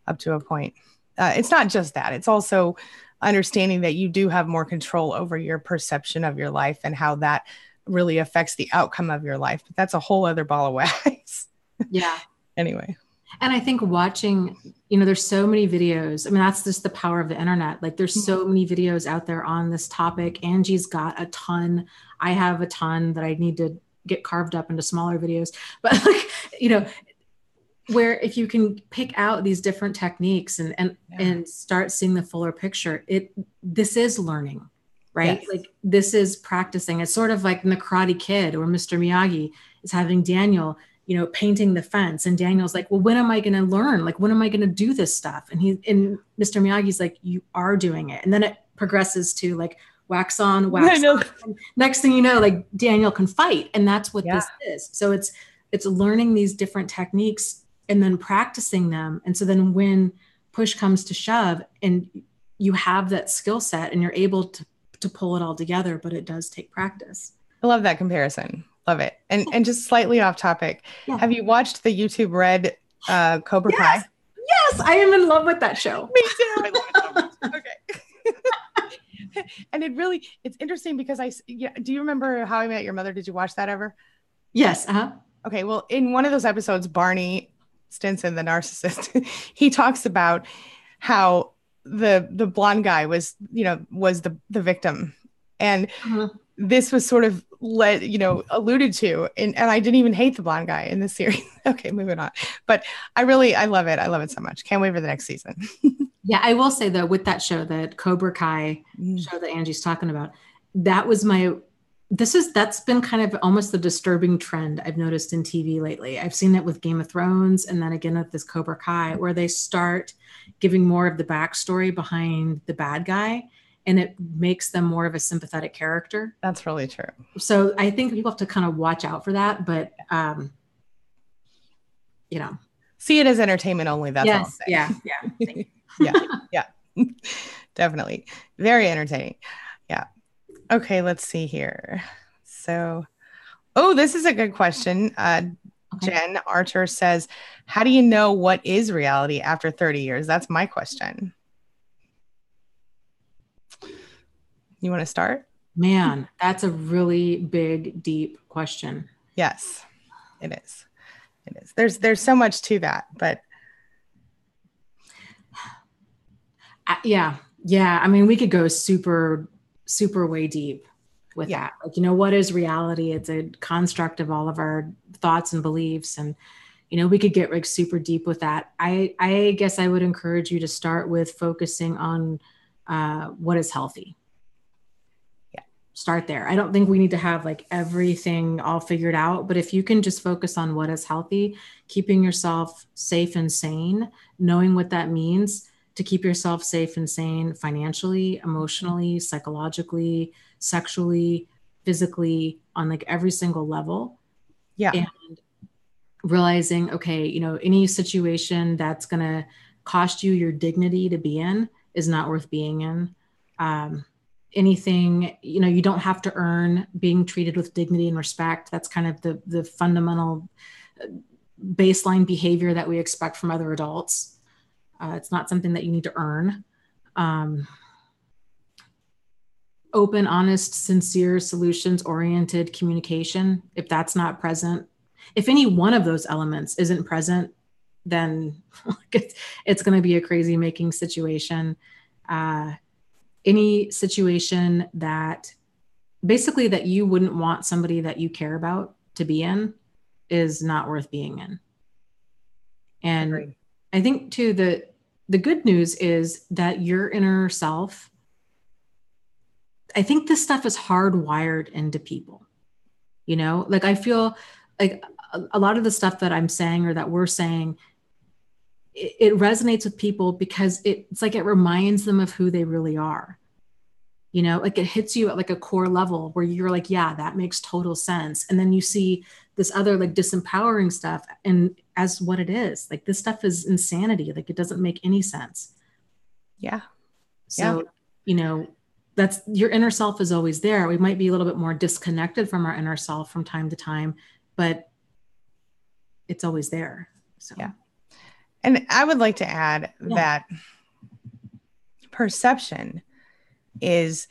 up to a point. It's not just that. It's also understanding that you do have more control over your perception of your life and how that really affects the outcome of your life. But that's a whole other ball of wax. Yeah. Anyway. And I think watching, you know, there's so many videos. I mean, that's just the power of the internet. Like there's so many videos out there on this topic. Angie's got a ton. I have a ton that I need to get carved up into smaller videos. But like, you know, where if you can pick out these different techniques and start seeing the fuller picture, this is learning, right? Yes. Like this is practicing. It's sort of like in the Karate Kid, where Mr. Miyagi is having Daniel, you know, painting the fence, and Daniel's like, well, when am I going to learn? Like, when am I going to do this stuff? And Mr. Miyagi's like, you are doing it. And then it progresses to like wax on, wax on. And next thing you know, like Daniel can fight. And that's what this is. So it's learning these different techniques and then practicing them. And so then when push comes to shove and you have that skill set and you're able to pull it all together, but it does take practice. I love that comparison. Love it. And just slightly off topic. Yeah. Have you watched the YouTube Red Cobra Kai? Yes, I am in love with that show. Me too. I love it so much. Okay. And it's interesting because do you remember How I Met Your Mother? Did you watch that ever? Yes. Okay. Well, in one of those episodes, Barney Stinson, the narcissist, he talks about how the blonde guy was the victim. And this was sort of alluded to. And I didn't even hate the blonde guy in this series. Okay, moving on. But I love it. I love it so much. Can't wait for the next season. Yeah, I will say though, with that show, that Cobra Kai show that Angie's talking about, that's been kind of almost the disturbing trend I've noticed in TV lately. I've seen it with Game of Thrones, and then again with this Cobra Kai, where they start giving more of the backstory behind the bad guy, and it makes them more of a sympathetic character. That's really true. So I think people have to kind of watch out for that, but see it as entertainment only. That's all I'm saying. Yeah. Definitely. Very entertaining. Yeah. Okay, let's see here. So, this is a good question. Jen Archer says, how do you know what is reality after 30 years? That's my question. You want to start? Man, that's a really big, deep question. Yes, it is. It is. There's so much to that, but yeah. I mean, we could go super, super way deep with that. Like, what is reality? It's a construct of all of our thoughts and beliefs, and we could get like super deep with that. I guess I would encourage you to start with focusing on what is healthy. Start there. I don't think we need to have like everything all figured out, but if you can just focus on what is healthy, keeping yourself safe and sane, knowing what that means to keep yourself safe and sane financially, emotionally, psychologically, sexually, physically, on like every single level. Yeah. And realizing, okay, any situation that's going to cost you your dignity to be in is not worth being in. Anything, you don't have to earn being treated with dignity and respect. That's kind of the fundamental baseline behavior that we expect from other adults. It's not something that you need to earn. Open, honest, sincere, solutions-oriented communication. If that's not present, if any one of those elements isn't present, then it's going to be a crazy making situation. Any situation that basically that you wouldn't want somebody that you care about to be in is not worth being in. And agreed. I think too, the good news is that your inner self, I think this stuff is hardwired into people, you know, like I feel like a lot of the stuff that I'm saying or that we're saying, it resonates with people because it's like, it reminds them of who they really are. You know, like it hits you at like a core level where you're like, yeah, that makes total sense. And then you see this other like disempowering stuff and as what it is, like this stuff is insanity. Like it doesn't make any sense. Yeah. So, you know, that's your inner self is always there. We might be a little bit more disconnected from our inner self from time to time, but it's always there. So, yeah. And I would like to add that perception is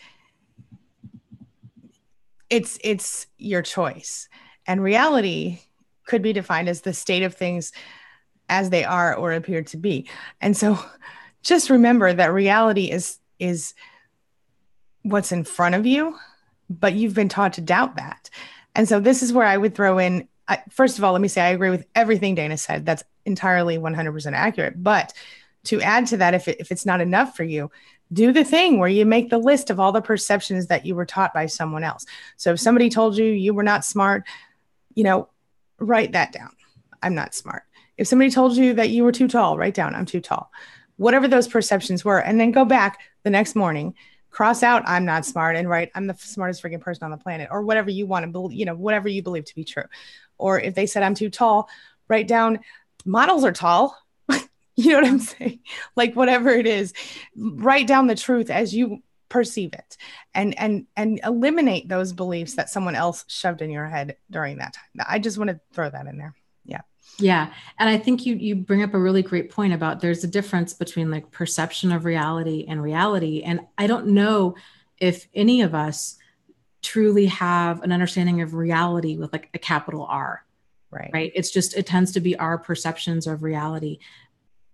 it's your choice, and reality could be defined as the state of things as they are or appear to be. And so just remember that reality is what's in front of you, but you've been taught to doubt that. And so this is where I would throw in, first of all, let me say I agree with everything Dana said. That's entirely 100% accurate. But to add to that, if it's not enough for you, do the thing where you make the list of all the perceptions that you were taught by someone else. So if somebody told you you were not smart, you know, write that down. I'm not smart. If somebody told you that you were too tall, write down, I'm too tall. Whatever those perceptions were, and then go back the next morning, cross out, I'm not smart, and write, I'm the smartest freaking person on the planet, or whatever you want to believe, you know, whatever you believe to be true. Or if they said I'm too tall, write down, models are tall. You know what I'm saying? Like whatever it is, write down the truth as you perceive it, and eliminate those beliefs that someone else shoved in your head during that time. I just want to throw that in there. Yeah. Yeah. And I think you bring up a really great point about there's a difference between like perception of reality and reality. And I don't know if any of us truly have an understanding of reality with like a capital R. Right. It's just, it tends to be our perceptions of reality.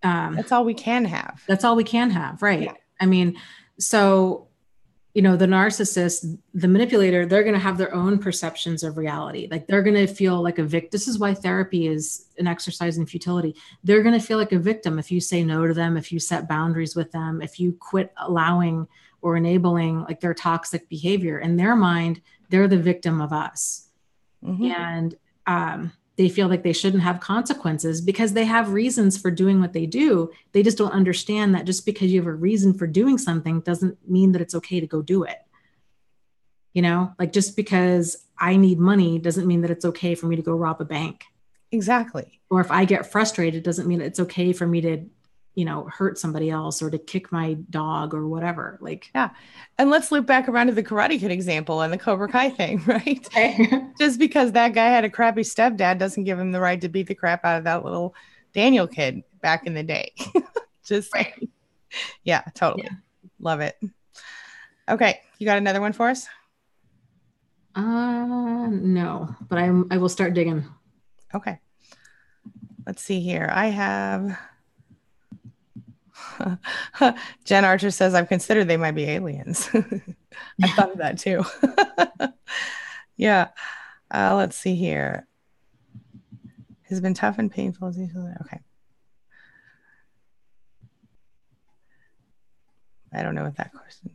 That's all we can have. That's all we can have. Right. Yeah. I mean, so, you know, the narcissist, the manipulator, they're going to have their own perceptions of reality. Like they're going to feel like a victim. This is why therapy is an exercise in futility. They're going to feel like a victim if you say no to them, if you set boundaries with them, if you quit allowing or enabling like their toxic behavior. In their mind, they're the victim of us. Mm-hmm. And they feel like they shouldn't have consequences because they have reasons for doing what they do. They just don't understand that just because you have a reason for doing something doesn't mean that it's okay to go do it. You know, like just because I need money doesn't mean that it's okay for me to go rob a bank. Exactly. Or if I get frustrated, doesn't mean it's okay for me to, you know, hurt somebody else or to kick my dog or whatever. Like, yeah. And let's loop back around to the Karate Kid example and the Cobra Kai thing, right? Just because that guy had a crappy stepdad doesn't give him the right to beat the crap out of that little Daniel kid back in the day. Just, right. Yeah, totally. Yeah. Love it. Okay. You got another one for us? No, but I will start digging. Okay. Let's see here. I have... Jen Archer says, I've considered they might be aliens. I thought of that too. Yeah. Let's see here. Has been tough and painful. Okay. I don't know what that question is.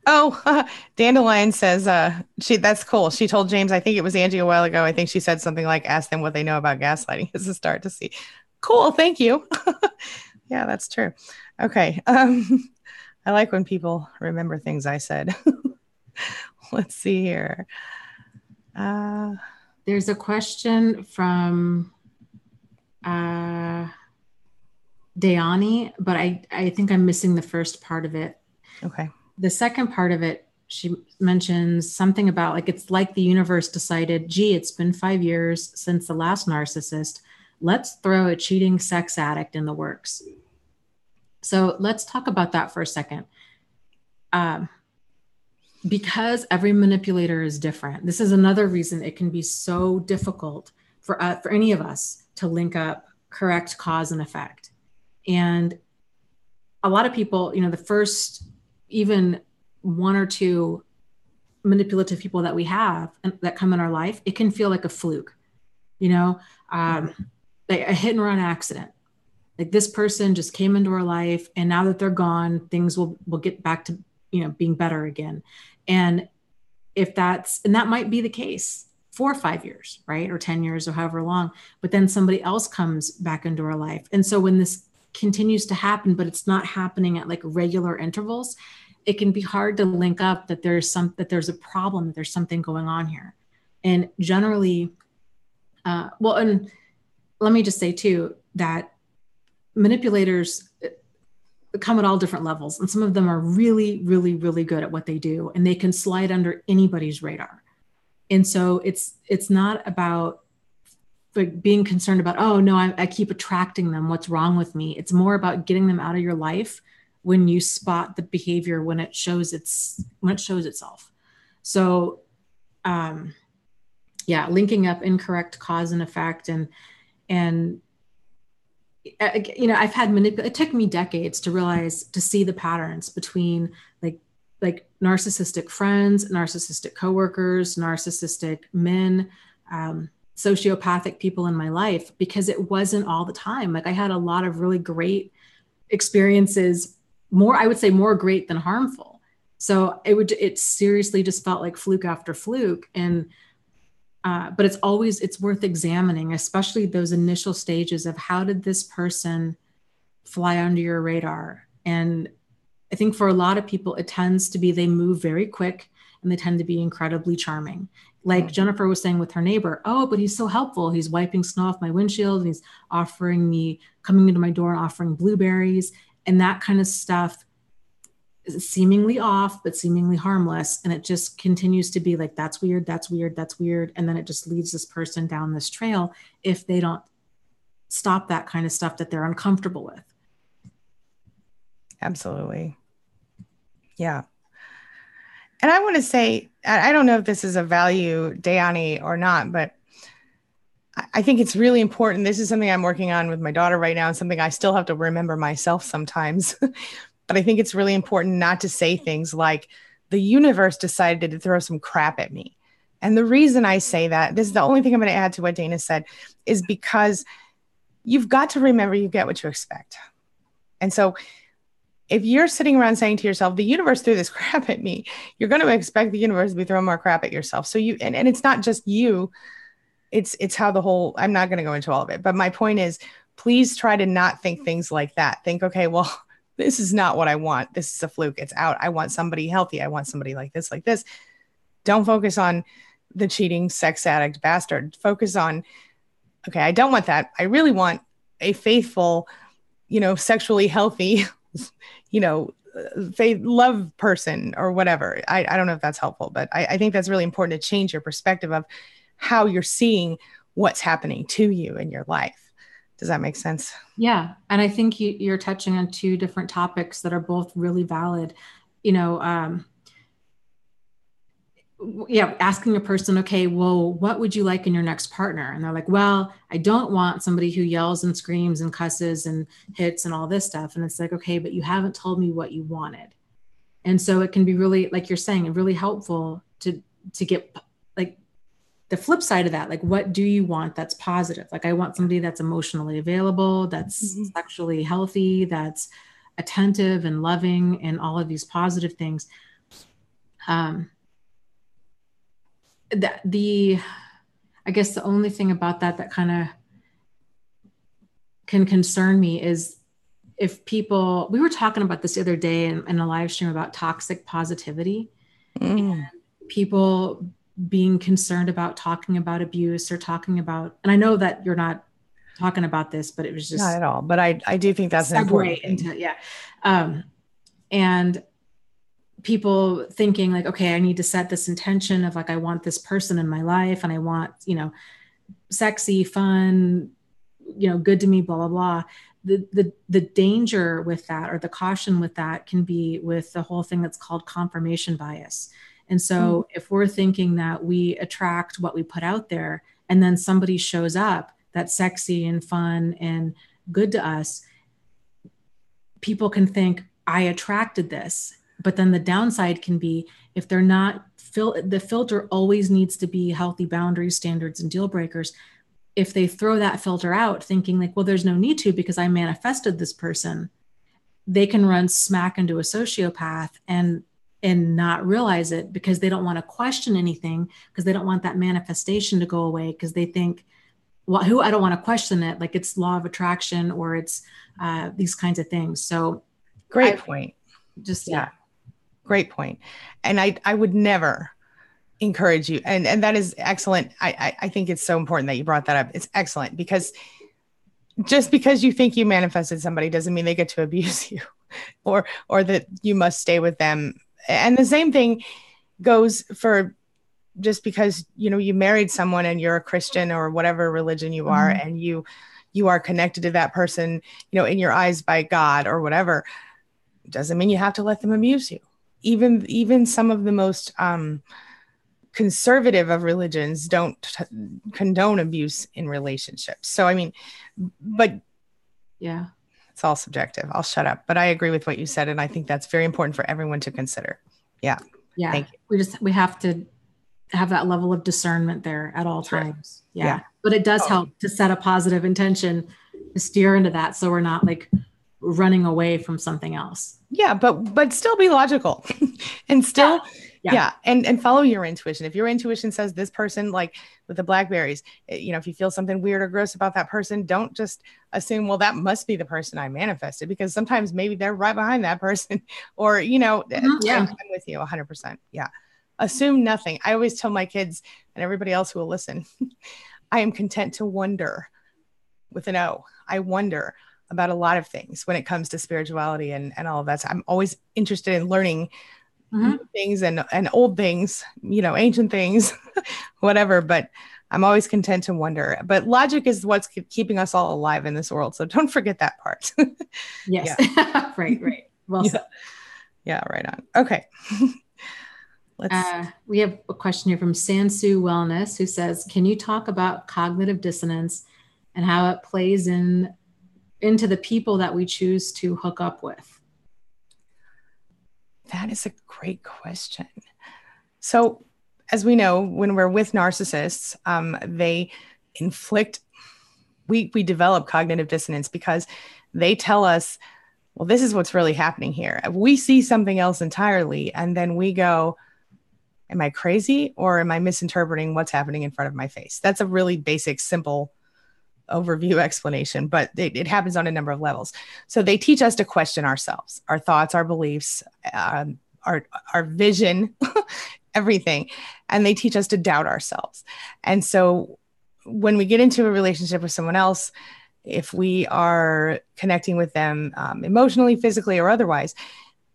Oh, Dandelion says, that's cool. She told James, I think it was Angie a while ago. I think she said something like, ask them what they know about gaslighting as a start to see. Cool. Thank you. Yeah, that's true. Okay. I like when people remember things I said. Let's see here. There's a question from Dayani, but I think I'm missing the first part of it. Okay. The second part of it she mentions something about like, it's like the universe decided, gee, it's been 5 years since the last narcissist. Let's throw a cheating sex addict in the works. So let's talk about that for a second. Because every manipulator is different. This is another reason it can be so difficult for any of us to link up correct cause and effect. And a lot of people, you know, the first even 1 or 2 manipulative people that we have and that come in our life, it can feel like a fluke, you know, like a hit and run accident. Like this person just came into our life, and now that they're gone, things will get back to, you know, being better again. And that might be the case for 5 years, right? Or 10 years or however long, but then somebody else comes back into our life. And so when this continues to happen, but it's not happening at like regular intervals, it can be hard to link up that there's a problem, that there's something going on here. And generally, and let me just say too, that manipulators come at all different levels. And some of them are really, really, really good at what they do, and they can slide under anybody's radar. And so it's not about like being concerned about, oh no, I keep attracting them, what's wrong with me? It's more about getting them out of your life when you spot the behavior, when it shows itself. So, linking up incorrect cause and effect, and you know, I've had it took me decades to realize, to see the patterns between like narcissistic friends, narcissistic coworkers, narcissistic men, sociopathic people in my life, because it wasn't all the time. Like I had a lot of really great experiences, I would say more great than harmful. So it seriously just felt like fluke after fluke. And, but it's worth examining, especially those initial stages of how did this person fly under your radar? And I think for a lot of people, it tends to be, they move very quick and they tend to be incredibly charming. Like Jennifer was saying with her neighbor, oh, but he's so helpful. He's wiping snow off my windshield, and he's coming into my door and offering blueberries, and that kind of stuff is seemingly off, but seemingly harmless. And it just continues to be like, that's weird, that's weird, that's weird. And then it just leads this person down this trail if they don't stop that kind of stuff that they're uncomfortable with. Absolutely. Yeah. And I want to say, I don't know if this is a value, Dayani, or not, but I think it's really important. This is something I'm working on with my daughter right now, and something I still have to remember myself sometimes. But I think it's really important not to say things like, the universe decided to throw some crap at me. And the reason I say that, this is the only thing I'm going to add to what Dana said, is because you've got to remember you get what you expect. And so if you're sitting around saying to yourself, the universe threw this crap at me, you're going to expect the universe to be throwing more crap at yourself. So and it's not just you, it's how the whole, I'm not going to go into all of it, but my point is, please try to not think things like that. Think, okay, well, this is not what I want. This is a fluke. It's out. I want somebody healthy. I want somebody like this, like this. Don't focus on the cheating sex addict bastard. Focus on, okay, I don't want that. I really want a faithful, sexually healthy, faith love person or whatever. I don't know if that's helpful, but I think that's really important to change your perspective of how you're seeing what's happening to you in your life. Does that make sense? Yeah. And I think you're touching on 2 different topics that are both really valid. Asking a person, okay, well, what would you like in your next partner? And they're like, well, I don't want somebody who yells and screams and cusses and hits and all this stuff. And it's like, okay, but you haven't told me what you wanted. And so it can be really, like you're saying, really helpful to get like the flip side of that. Like, what do you want that's positive? Like, I want somebody that's emotionally available, that's sexually healthy, that's attentive and loving and all of these positive things. I guess the only thing about that kind of can concern me is if people, we were talking about this the other day in a live stream about toxic positivity and people being concerned about talking about abuse or talking about, and I know that you're not talking about this, but it was just not at all, but I do think that's an important thing. And people thinking like, okay, I need to set this intention of like, I want this person in my life and I want, sexy, fun, good to me, blah, blah, blah. The danger with that, or the caution with that, can be with the whole thing that's called confirmation bias. And so if we're thinking that we attract what we put out there, and then somebody shows up that's sexy and fun and good to us, people can think, I attracted this. But then the downside can be, if they're not, the filter always needs to be healthy boundaries, standards, and deal breakers. If they throw that filter out thinking like, well, there's no need to because I manifested this person, they can run smack into a sociopath and not realize it, because they don't want to question anything, because they don't want that manifestation to go away, because they think, well, I don't want to question it, like it's law of attraction, or it's these kinds of things. So great point. Great point. And I would never encourage you. And that is excellent. I think it's so important that you brought that up. It's excellent, because just because you think you manifested somebody doesn't mean they get to abuse you or that you must stay with them. And the same thing goes for just because, you married someone and you're a Christian or whatever religion you are, and you are connected to that person, in your eyes by God or whatever, doesn't mean you have to let them abuse you. Even some of the most conservative of religions don't condone abuse in relationships. So, I mean, but yeah, it's all subjective. I'll shut up, but I agree with what you said. And I think that's very important for everyone to consider. Yeah. Yeah. Thank you. We have to have that level of discernment there at all times. Yeah. But it does help to set a positive intention to steer into that, so we're not like running away from something else. Yeah, but still be logical and still and follow your intuition. If your intuition says this person, like with the blackberries, if you feel something weird or gross about that person, don't just assume, well, that must be the person I manifested, because sometimes maybe they're right behind that person, or I'm with you 100%. Yeah. Assume nothing. I always tell my kids and everybody else who will listen, I am content to wonder, with an O. I wonder about a lot of things when it comes to spirituality and all of that. So I'm always interested in learning new things and old things, ancient things, whatever, but I'm always content to wonder. But logic is what's keeping us all alive in this world. So don't forget that part. Yes. Right. Well said. Yeah, right on. Okay. We have a question here from Sansu Wellness, who says, can you talk about cognitive dissonance and how it plays into the people that we choose to hook up with? That is a great question. So as we know, when we're with narcissists, they inflict, we develop cognitive dissonance because they tell us, well, this is what's really happening here. We see something else entirely, and then we go, am I crazy, or am I misinterpreting what's happening in front of my face? That's a really basic, simple overview explanation, but it happens on a number of levels. So they teach us to question ourselves, our thoughts, our beliefs, our vision, everything. And they teach us to doubt ourselves. And so when we get into a relationship with someone else, if we are connecting with them emotionally, physically, or otherwise,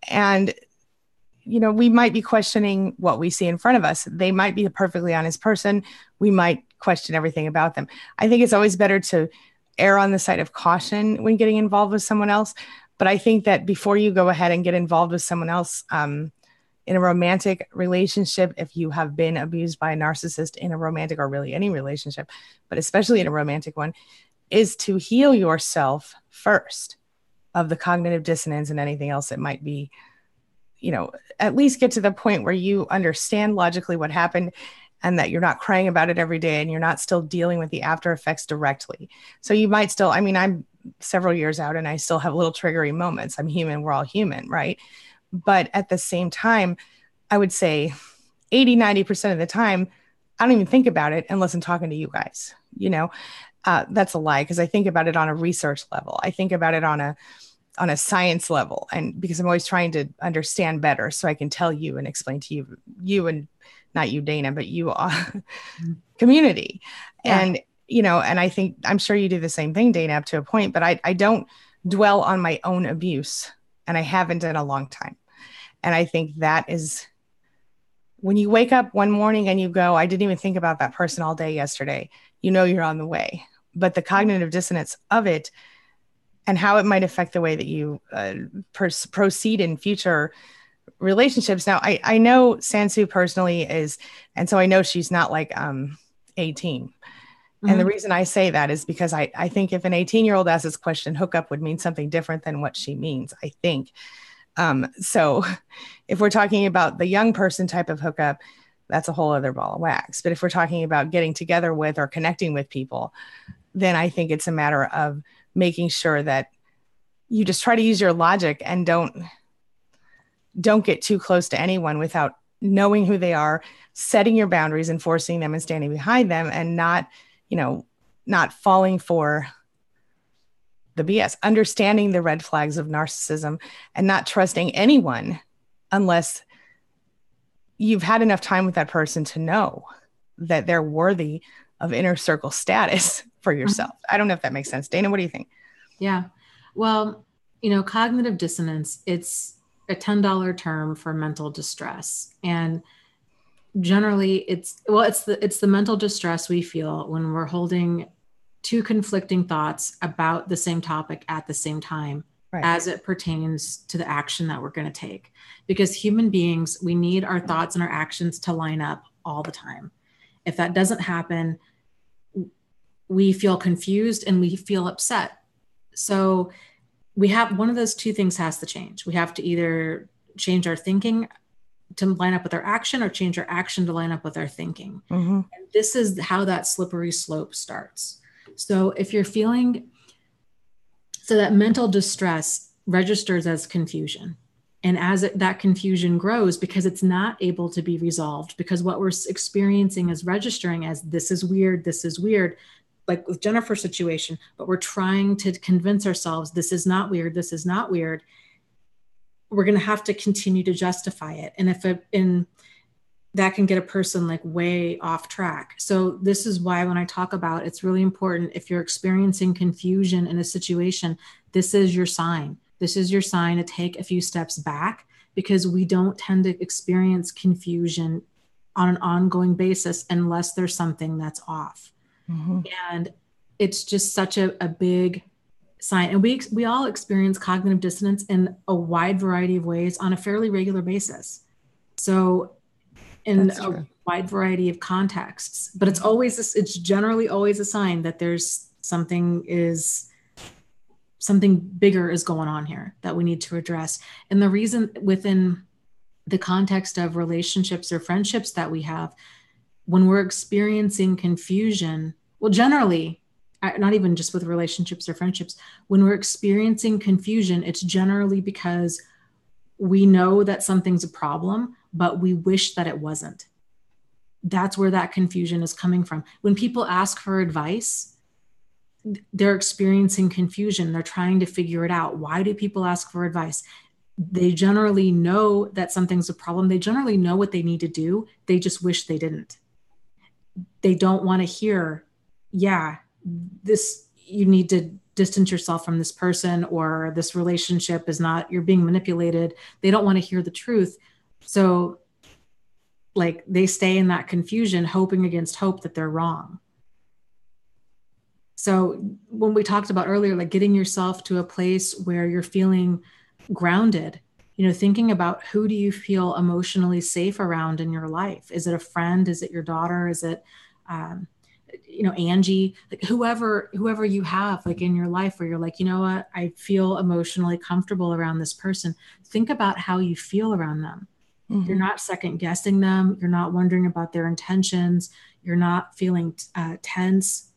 and we might be questioning what we see in front of us. They might be a perfectly honest person. We might question everything about them. I think it's always better to err on the side of caution when getting involved with someone else. But I think that before you go ahead and get involved with someone else in a romantic relationship, if you have been abused by a narcissist in a romantic, or really any relationship, but especially in a romantic one, is to heal yourself first of the cognitive dissonance and anything else that might be, at least get to the point where you understand logically what happened, and that you're not crying about it every day, and you're not still dealing with the after effects directly. So you might still, I'm several years out and I still have little triggering moments. I'm human. We're all human, right? But at the same time, I would say 80-90% of the time, I don't even think about it unless I'm talking to you guys. That's a lie, because I think about it on a research level. I think about it on a science level, and because I'm always trying to understand better so I can tell you and explain to you and not you, Dana, but you community. Yeah. And, and I think, I'm sure you do the same thing, Dana, up to a point, but I don't dwell on my own abuse, and I haven't in a long time. And I think that is when you wake up one morning and you go, I didn't even think about that person all day yesterday, you're on the way. But the cognitive dissonance of it and how it might affect the way that you proceed in future relationships. Now, I know Sansu personally is, and so I know she's not like 18. Mm-hmm. And the reason I say that is because I think if an 18-year-old asks this question, hookup would mean something different than what she means, I think. So if we're talking about the young person type of hookup, that's a whole other ball of wax. But if we're talking about getting together with or connecting with people, then I think it's a matter of making sure that you just try to use your logic and don't get too close to anyone without knowing who they are, setting your boundaries, enforcing them and standing behind them, and not falling for the BS, understanding the red flags of narcissism and not trusting anyone unless you've had enough time with that person to know that they're worthy of inner circle status for yourself. I don't know if that makes sense. Dana, what do you think? Yeah. Well, cognitive dissonance, it's a $10 term for mental distress. And generally it's the mental distress we feel when we're holding two conflicting thoughts about the same topic at the same time, right, as it pertains to the action that we're going to take. Because human beings, we need our thoughts and our actions to line up all the time. If that doesn't happen, we feel confused and we feel upset. So we have one of those two things has to change. We have to either change our thinking to line up with our action or change our action to line up with our thinking. Mm-hmm. And this is how that slippery slope starts. So if you're feeling, so that mental distress registers as confusion. And as that confusion grows, because it's not able to be resolved, because what we're experiencing is registering as this is weird, like with Jennifer's situation, but we're trying to convince ourselves this is not weird, this is not weird. We're going to have to continue to justify it. And that can get a person like way off track. So this is why when I talk about, it's really important if you're experiencing confusion in a situation, this is your sign. This is your sign to take a few steps back, because we don't tend to experience confusion on an ongoing basis unless there's something that's off. Mm-hmm. And it's just such a big sign. And we all experience cognitive dissonance in a wide variety of ways on a fairly regular basis. So in a wide variety of contexts, but it's generally always a sign that there's something bigger is going on here that we need to address. And the reason within the context of relationships or friendships that we have, when we're experiencing confusion, well, generally, not even just with relationships or friendships, when we're experiencing confusion, it's generally because we know that something's a problem, but we wish that it wasn't. That's where that confusion is coming from. When people ask for advice, they're experiencing confusion. They're trying to figure it out. Why do people ask for advice? They generally know that something's a problem. They generally know what they need to do. They just wish they didn't. They don't want to hear, you need to distance yourself from this person, or this relationship is not, you're being manipulated. They don't want to hear the truth. So like they stay in that confusion, hoping against hope that they're wrong. So when we talked about earlier, like getting yourself to a place where you're feeling grounded, thinking about who do you feel emotionally safe around in your life? Is it a friend? Is it your daughter? Is it, Angie, like whoever you have like in your life where you're like, you know what, I feel emotionally comfortable around this person. Think about how you feel around them. Mm-hmm. You're not second guessing them. You're not wondering about their intentions. You're not feeling tense.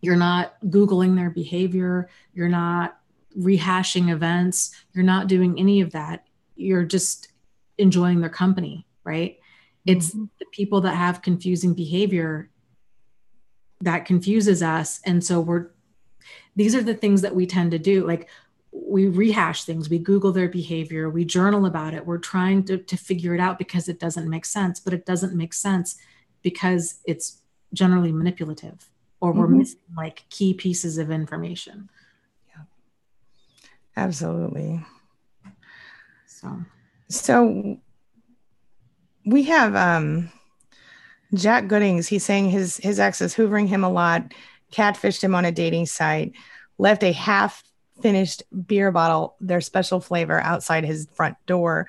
You're not Googling their behavior. You're not rehashing events. You're not doing any of that. You're just enjoying their company, right? Mm-hmm. It's the people that have confusing behavior that confuses us. And so these are the things that we tend to do. Like we rehash things, we Google their behavior, we journal about it. We're trying to figure it out because it doesn't make sense, but it doesn't make sense because it's generally manipulative, or we're missing like key pieces of information. Yeah, absolutely. So So we have Jack Goodings. He's saying his ex is hoovering him a lot, catfished him on a dating site, left a half finished beer bottle, their special flavor, outside his front door,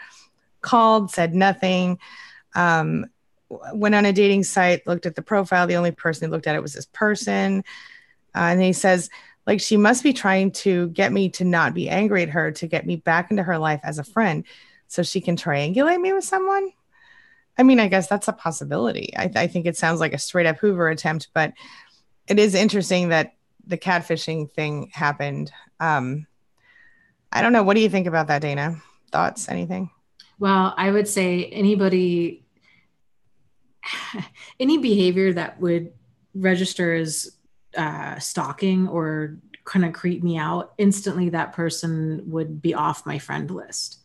called, said nothing. Um, went on a dating site, looked at the profile. The only person who looked at it was this person. And he says, like, she must be trying to get me to not be angry at her, to get me back into her life as a friend so she can triangulate me with someone. I mean, I guess that's a possibility. I think it sounds like a straight up Hoover attempt, but it is interesting that the catfishing thing happened. I don't know. What do you think about that, Dana? Thoughts? Anything? Well, I would say anybody, any behavior that would register as stalking or kind of creep me out, instantly that person would be off my friend list.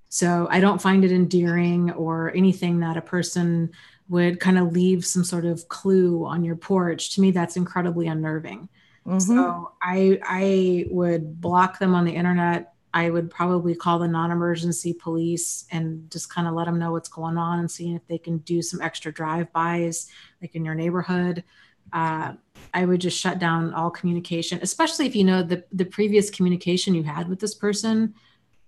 So I don't find it endearing or anything that a person would kind of leave some sort of clue on your porch. To me, that's incredibly unnerving. Mm-hmm. So I would block them on the internet. I would probably call the non-emergency police and just kind of let them know what's going on and see if they can do some extra drive-bys, like in your neighborhood. I would just shut down all communication, especially if you know the previous communication you had with this person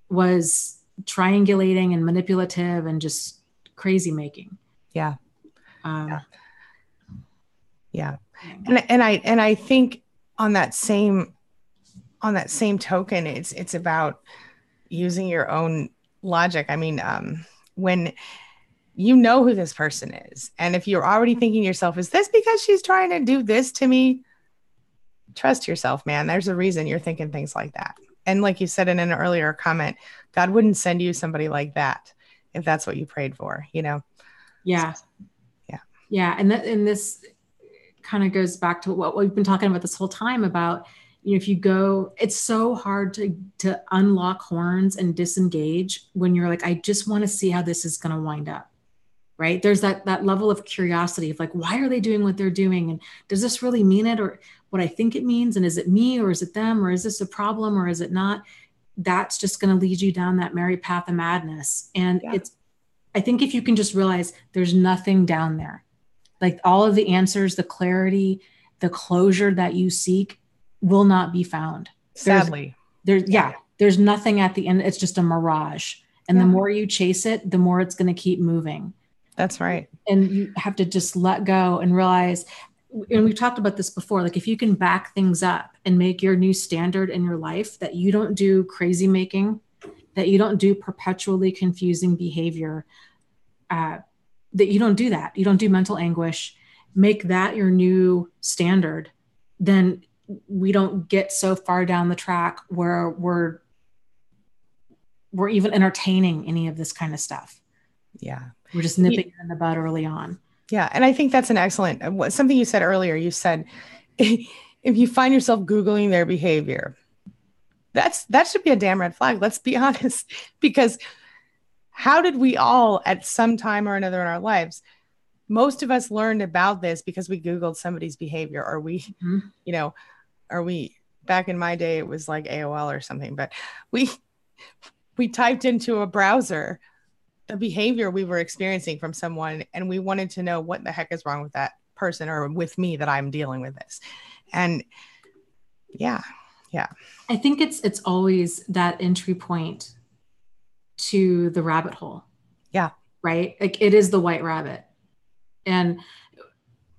was triangulating and manipulative and just crazy making. Yeah. Yeah. And I think on that same token, it's about using your own logic. I mean, when you know who this person is, and if you're already thinking to yourself, is this because she's trying to do this to me? Trust yourself, man. There's a reason you're thinking things like that. And like you said in an earlier comment, God wouldn't send you somebody like that if that's what you prayed for, you know? Yeah. Yeah. Yeah. And this kind of goes back to what we've been talking about this whole time about, you know, if you go, it's so hard to unlock horns and disengage when you're like, I just want to see how this is going to wind up. Right. There's that level of curiosity of like, why are they doing what they're doing? And does this really mean it, or what I think it means? And is it me, or is it them, or is this a problem, or is it not? That's just going to lead you down that merry path of madness. And I think if you can just realize there's nothing down there, like all of the answers, the clarity, the closure that you seek will not be found. Sadly. There's nothing at the end. It's just a mirage. And the more you chase it, the more it's going to keep moving. That's right. And you have to just let go and realize, and we've talked about this before, like if you can back things up and make your new standard in your life, that you don't do crazy making, that you don't do perpetually confusing behavior, that you don't do that. You don't do mental anguish. Make that your new standard. Then we don't get so far down the track where we're even entertaining any of this kind of stuff. Yeah. We're just nipping it in the bud early on. Yeah. And I think that's an excellent, something you said earlier. You said, if you find yourself Googling their behavior, that should be a damn red flag. Let's be honest, because how did we all at some time or another in our lives, most of us learned about this because we Googled somebody's behavior, or we, you know, or we, back in my day, it was like AOL or something, but we typed into a browser the behavior we were experiencing from someone, and we wanted to know what the heck is wrong with that person or with me that I'm dealing with this. And yeah. I think it's always that entry point to the rabbit hole. Yeah. Right. Like it is the white rabbit. And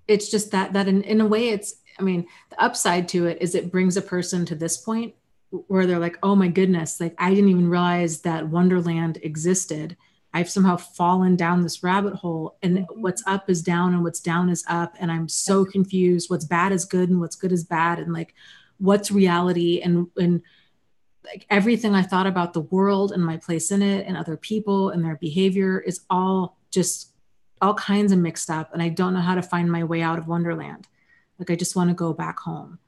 it's just that in a way the upside to it is it brings a person to this point where they're like, oh my goodness, like I didn't even realize that Wonderland existed. I've somehow fallen down this rabbit hole, and what's up is down and what's down is up. And I'm so confused. What's bad is good and what's good is bad. And like, what's reality? And like everything I thought about the world and my place in it and other people and their behavior is all just all kinds of mixed up. And I don't know how to find my way out of Wonderland. Like, I just want to go back home.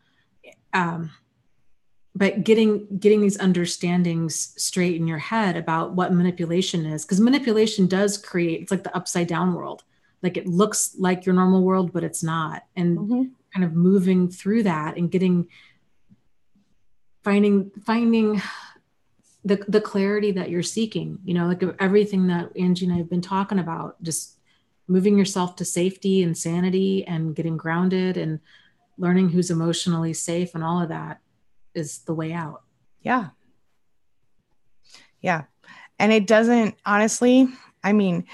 But getting these understandings straight in your head about what manipulation is, because manipulation does create, it's like the upside down world. Like it looks like your normal world, but it's not. And kind of moving through that and finding the clarity that you're seeking, like everything that Angie and I have been talking about, just moving yourself to safety and sanity and getting grounded and learning who's emotionally safe and all of that is the way out. Yeah. Yeah. And it doesn't, honestly, I mean,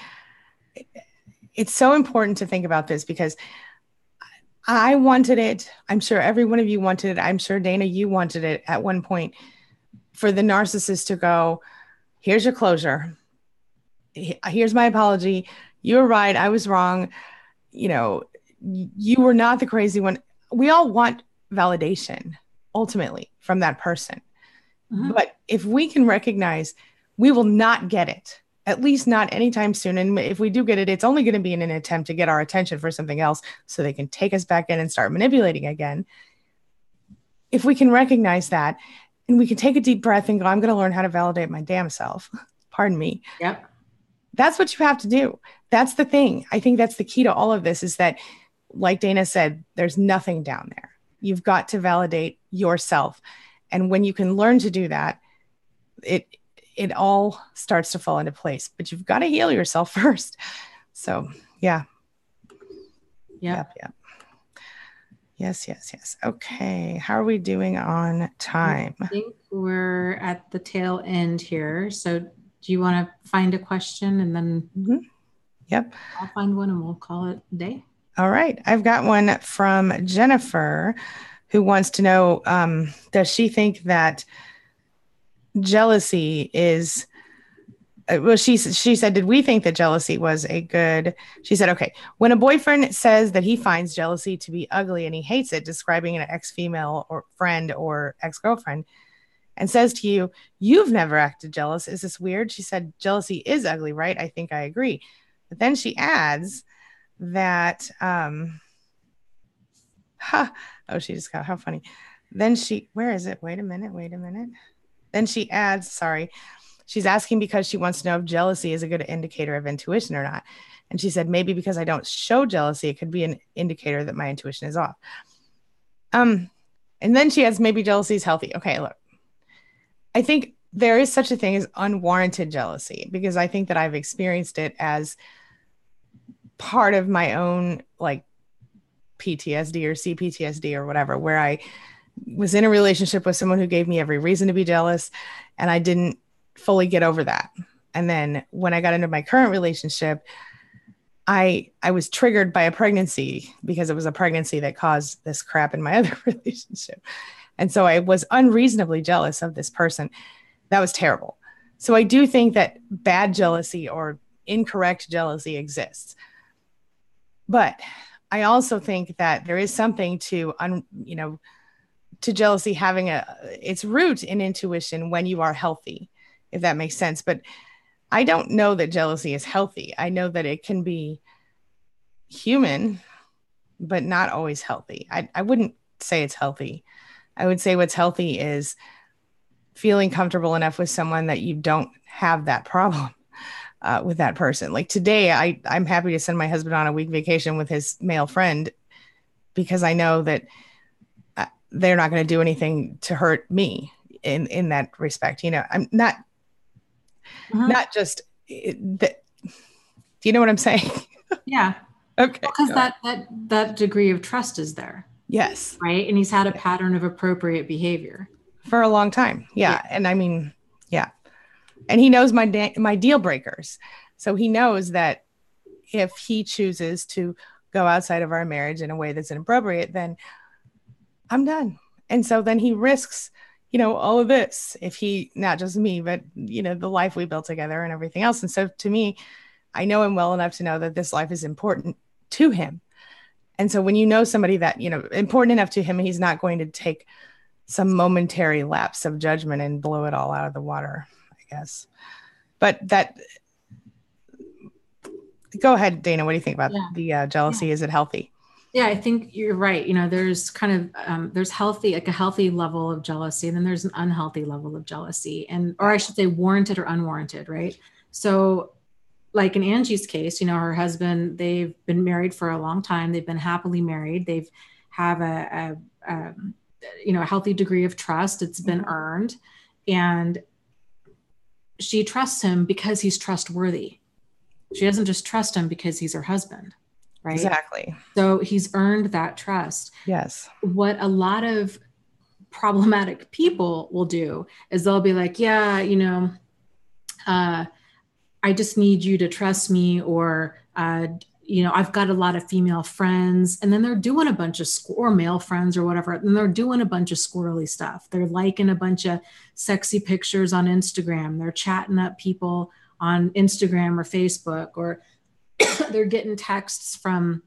it's so important to think about this because I wanted it. I'm sure every one of you wanted it. I'm sure, Dana, you wanted it at one point for the narcissist to go, here's your closure. Here's my apology. You were right. I was wrong. You were not the crazy one. We all want validation ultimately from that person. Mm-hmm. But if we can recognize we will not get it, at least not anytime soon. And if we do get it, it's only going to be in an attempt to get our attention for something else so they can take us back in and start manipulating again. If we can recognize that and we can take a deep breath and go, I'm going to learn how to validate my damn self. Pardon me. Yep. That's what you have to do. That's the thing. I think that's the key to all of this is that, like Dana said, there's nothing down there. You've got to validate yourself. And when you can learn to do that, it all starts to fall into place, but you've got to heal yourself first. So yeah. Yep. Yes. Okay. How are we doing on time? I think we're at the tail end here. So do you want to find a question and then Yep. I'll find one and we'll call it a day. All right. I've got one from Jennifer who wants to know, does she think that jealousy is, she said, did we think that jealousy was she said, okay, when a boyfriend says that he finds jealousy to be ugly and he hates it, describing an ex-female or friend or ex-girlfriend, and says to you, you've never acted jealous. Is this weird? She said, jealousy is ugly, right? I think I agree. But then she adds that, she just got, how funny. Then where is it? Wait a minute. Then she adds, she's asking because she wants to know if jealousy is a good indicator of intuition or not. And she said, maybe because I don't show jealousy, it could be an indicator that my intuition is off. And then she adds, maybe jealousy is healthy. Okay, look, I think there is such a thing as unwarranted jealousy because I think that I've experienced it as part of my own like PTSD or CPTSD or whatever, where I was in a relationship with someone who gave me every reason to be jealous and I didn't fully get over that. And then when I got into my current relationship, I was triggered by a pregnancy because it was a pregnancy that caused this crap in my other relationship. And so I was unreasonably jealous of this person. That was terrible. So I do think that bad jealousy or incorrect jealousy exists. But I also think that there is something to jealousy having its root in intuition when you are healthy, if that makes sense. But I don't know that jealousy is healthy. I know that it can be human, but not always healthy. I wouldn't say it's healthy. I would say what's healthy is feeling comfortable enough with someone that you don't have that problem with that person. Like today, I'm happy to send my husband on a week vacation with his male friend because I know that they're not going to do anything to hurt me in that respect. I'm not just that. Do you know what I'm saying? Yeah. Okay. Because that degree of trust is there. Yes. Right. And he's had a pattern of appropriate behavior for a long time. Yeah. And I mean, yeah. And he knows my deal breakers. So he knows that if he chooses to go outside of our marriage in a way that's inappropriate, then I'm done. And so then he risks, all of this if he, not just me, but, the life we built together and everything else. And so to me, I know him well enough to know that this life is important to him. And so when you know somebody that, important enough to him, he's not going to take some momentary lapse of judgment and blow it all out of the water, I guess. But go ahead, Dana. What do you think about the jealousy? Yeah. Is it healthy? Yeah, I think you're right. There's kind of, there's healthy, like a healthy level of jealousy, and then there's an unhealthy level of jealousy, or I should say warranted or unwarranted, right? So like in Angie's case, her husband, they've been married for a long time. They've been happily married. They've have a healthy degree of trust. It's been earned. And she trusts him because he's trustworthy. She doesn't just trust him because he's her husband, right? Exactly. So he's earned that trust. Yes. What a lot of problematic people will do is they'll be like, yeah, I just need you to trust me, or, I've got a lot of female friends, and then they're doing a bunch of or male friends or whatever, and they're doing a bunch of squirrely stuff. They're liking a bunch of sexy pictures on Instagram. They're chatting up people on Instagram or Facebook, or they're getting texts from,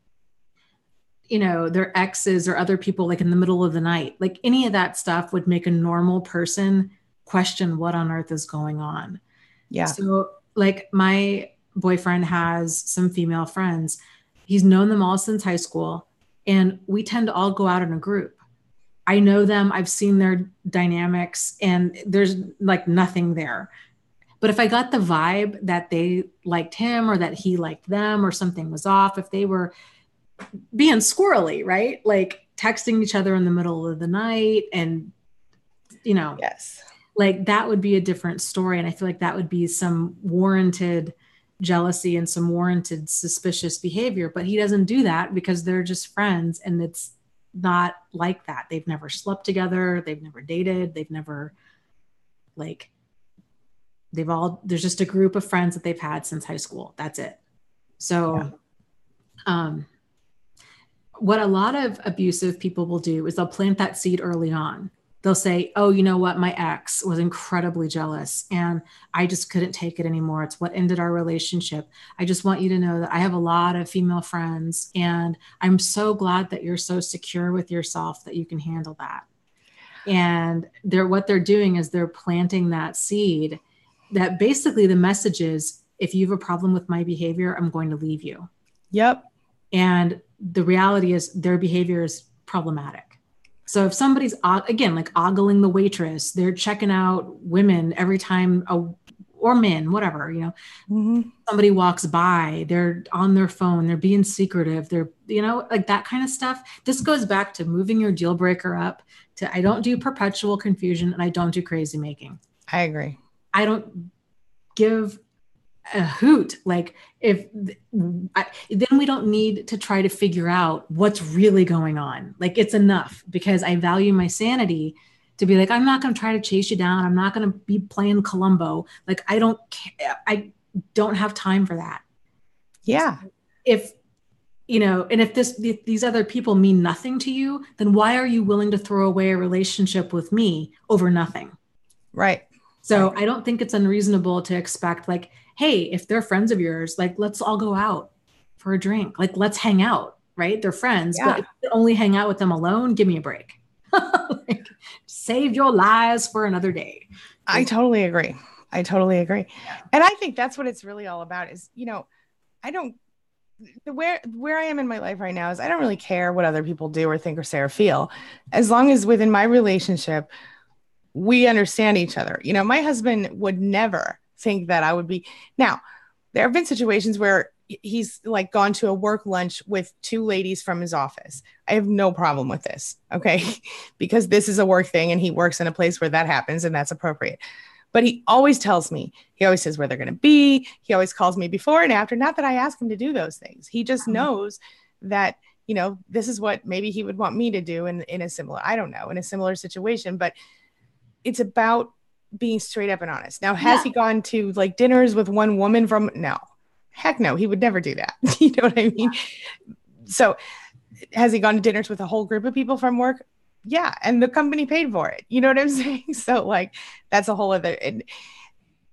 their exes or other people, like in the middle of the night. Like any of that stuff would make a normal person question what on earth is going on. Yeah. So like my boyfriend has some female friends. He's known them all since high school, and we tend to all go out in a group. I know them. I've seen their dynamics, and there's like nothing there. But if I got the vibe that they liked him or that he liked them or something was off, if they were being squirrely, right? Like texting each other in the middle of the night and, yes, like that would be a different story. And I feel like that would be some warranted jealousy and some warranted suspicious behavior. But he doesn't do that because they're just friends, and it's not like that. They've never slept together. They've never dated. They've never there's just a group of friends that they've had since high school. That's it. So, what a lot of abusive people will do is they'll plant that seed early on. They'll say, oh, you know what? My ex was incredibly jealous and I just couldn't take it anymore. It's what ended our relationship. I just want you to know that I have a lot of female friends, and I'm so glad that you're so secure with yourself that you can handle that. And what they're doing is they're planting that seed that basically the message is, if you have a problem with my behavior, I'm going to leave you. Yep. And the reality is their behavior is problematic. So if somebody's, again, like ogling the waitress, they're checking out women every time, or men, whatever, somebody walks by, they're on their phone, they're being secretive, they're, like that kind of stuff. This goes back to moving your deal breaker up to, I don't do perpetual confusion and I don't do crazy making. I agree. I don't give a hoot. Like then we don't need to try to figure out what's really going on. Like it's enough, because I value my sanity to be like, I'm not going to try to chase you down. I'm not going to be playing Columbo. Like I don't have time for that. Yeah. If, and if these other people mean nothing to you, then why are you willing to throw away a relationship with me over nothing? Right. So I don't think it's unreasonable to expect like, hey, if they're friends of yours, like, let's all go out for a drink. Like, let's hang out, right? They're friends, but if you only hang out with them alone, give me a break. Like, save your lies for another day. I totally agree. Yeah. And I think that's what it's really all about is, where I am in my life right now is I don't really care what other people do or think or say or feel, as long as within my relationship, we understand each other. My husband would never think that I would be. Now, there have been situations where he's like gone to a work lunch with two ladies from his office. I have no problem with this. Okay. Because this is a work thing and he works in a place where that happens and that's appropriate. But he always tells me, he always says where they're going to be. He always calls me before and after. Not that I ask him to do those things. He just knows that, this is what maybe he would want me to do in a similar situation. But it's about being straight up and honest. Now, has he gone to like dinners with one woman no, heck no, he would never do that. You know what I mean? Yeah. So has he gone to dinners with a whole group of people from work? Yeah. And the company paid for it. You know what I'm saying? So like, that's a whole other,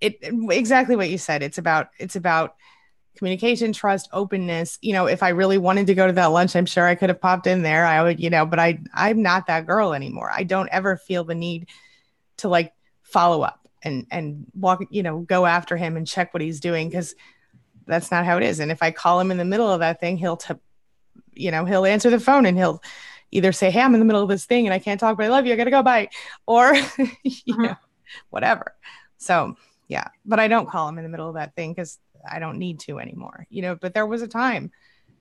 exactly what you said. It's about communication, trust, openness. If I really wanted to go to that lunch, I'm sure I could have popped in there. I would, but I'm not that girl anymore. I don't ever feel the need to like follow up and walk, go after him and check what he's doing, because that's not how it is. And if I call him in the middle of that thing, he'll answer the phone and he'll either say, hey, I'm in the middle of this thing and I can't talk, but I love you, I gotta go, bye, or whatever. So yeah, but I don't call him in the middle of that thing because I don't need to anymore, but there was a time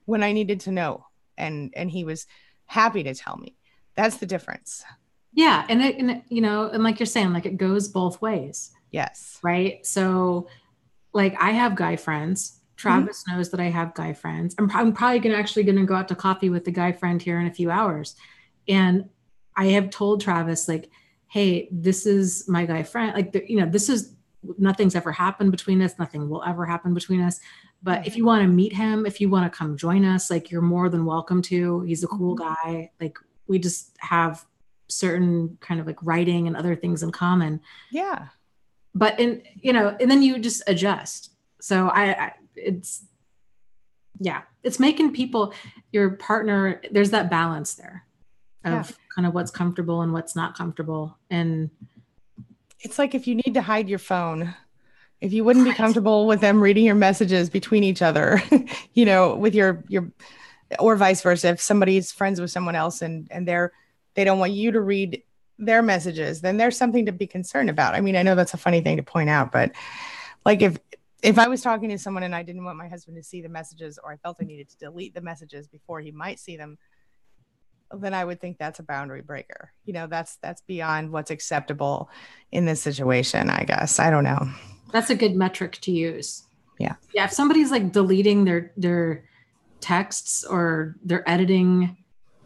when I needed to know, and he was happy to tell me. That's the difference. Yeah. And like you're saying, like it goes both ways. Yes. Right. So like I have guy friends. Travis knows that I have guy friends. I'm probably going to go out to coffee with the guy friend here in a few hours. And I have told Travis like, hey, this is my guy friend. Like, this is, nothing's ever happened between us. Nothing will ever happen between us. But if you want to meet him, if you want to come join us, like you're more than welcome to. He's a cool guy. Like we just have certain kind of like writing and other things in common. Yeah. But and then you just adjust. So it's making people, your partner, there's that balance there of kind of what's comfortable and what's not comfortable. And it's like if you need to hide your phone, if you wouldn't be comfortable with them reading your messages between each other, with your, or vice versa, if somebody's friends with someone else and they don't want you to read their messages, then there's something to be concerned about. I mean, I know that's a funny thing to point out, but like if I was talking to someone and I didn't want my husband to see the messages, or I felt I needed to delete the messages before he might see them, then I would think that's a boundary breaker. That's beyond what's acceptable in this situation, I guess. I don't know. That's a good metric to use. Yeah. Yeah. If somebody's like deleting their texts or they're editing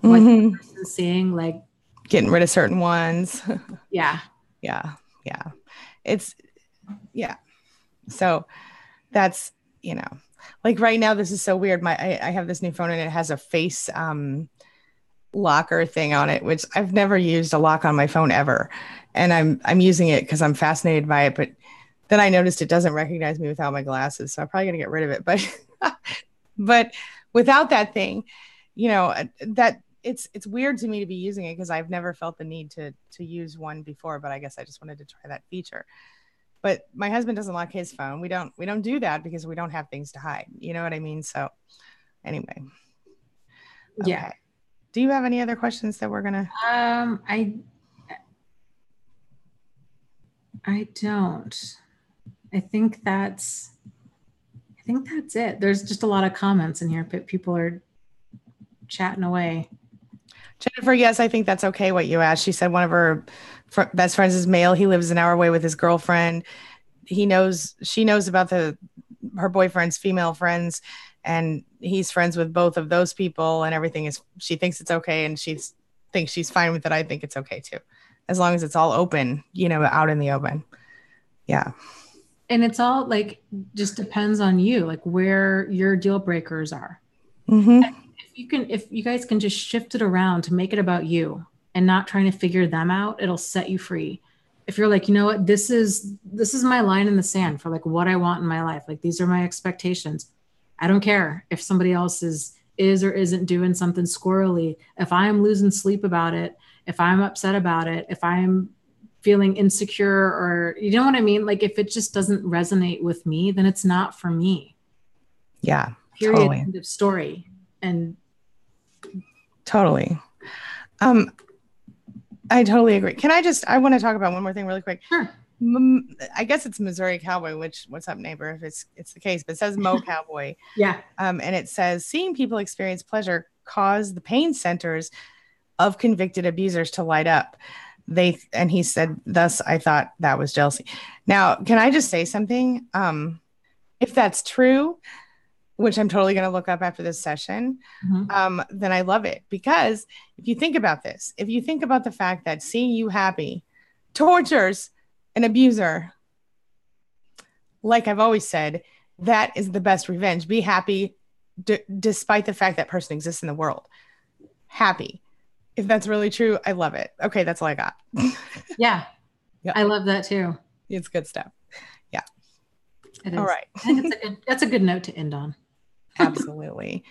what the person's seeing, like getting rid of certain ones. Yeah. Yeah. So that's, like right now, this is so weird. I have this new phone and it has a face locker thing on it, which I've never used a lock on my phone ever. And I'm using it because I'm fascinated by it. But then I noticed it doesn't recognize me without my glasses. So I'm probably going to get rid of it. But without that thing, that it's weird to me to be using it because I've never felt the need to use one before. But I guess I just wanted to try that feature. But my husband doesn't lock his phone. We don't do that because we don't have things to hide. You know what I mean? So anyway. Okay. Yeah. Do you have any other questions that we're gonna? I don't. I think that's it. There's just a lot of comments in here, but people are chatting away. Jennifer, yes, I think that's okay what you asked. She said one of her best friends is male. He lives an hour away with his girlfriend. She knows about her boyfriend's female friends, and he's friends with both of those people, and everything is, she thinks it's okay, and she thinks she's fine with it. I think it's okay too, as long as it's all open, out in the open. Yeah. And it's all like, just depends on you, like where your deal breakers are. If you guys can just shift it around to make it about you and not trying to figure them out, it'll set you free. If you're like, you know what, this is my line in the sand for like what I want in my life. Like, these are my expectations. I don't care if somebody else is or isn't doing something squirrely. If I'm losing sleep about it, if I'm upset about it, if I'm feeling insecure, or you know what I mean? Like, if it just doesn't resonate with me, then it's not for me. Yeah. Period. Totally. End of story. And totally. I totally agree. I want to talk about one more thing really quick. Sure. I guess it's Missouri Cowboy, which, what's up, neighbor, if it's the case, but it says Mo Cowboy. Yeah. And it says, seeing people experience pleasure cause the pain centers of convicted abusers to light up. And he said, thus, I thought that was jealousy. Now, can I just say something? If that's true, which I'm totally going to look up after this session, then I love it. Because if you think about this, if you think about the fact that seeing you happy tortures an abuser, like I've always said, that is the best revenge. Be happy despite the fact that person exists in the world. Happy. If that's really true, I love it. Okay, that's all I got. Yeah. Yep. I love that too. It's good stuff. Yeah. It is. All right. I think that's a good note to end on. Absolutely.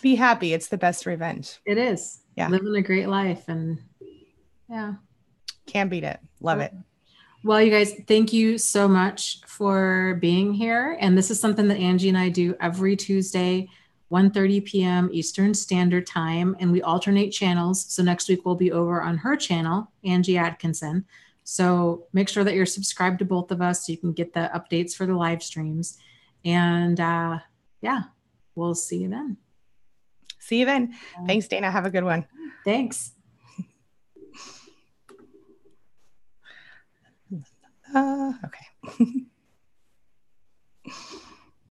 Be happy. It's the best revenge. It is. Yeah. Living a great life, and yeah. Can't beat it. Love it. Well, you guys, thank you so much for being here. And this is something that Angie and I do every Tuesday, 1:30 p.m. Eastern Standard Time. And we alternate channels. So next week we'll be over on her channel, Angie Atkinson. So make sure that you're subscribed to both of us so you can get the updates for the live streams. And yeah, we'll see you then. See you then. Thanks, Dana. Have a good one. Thanks. Okay.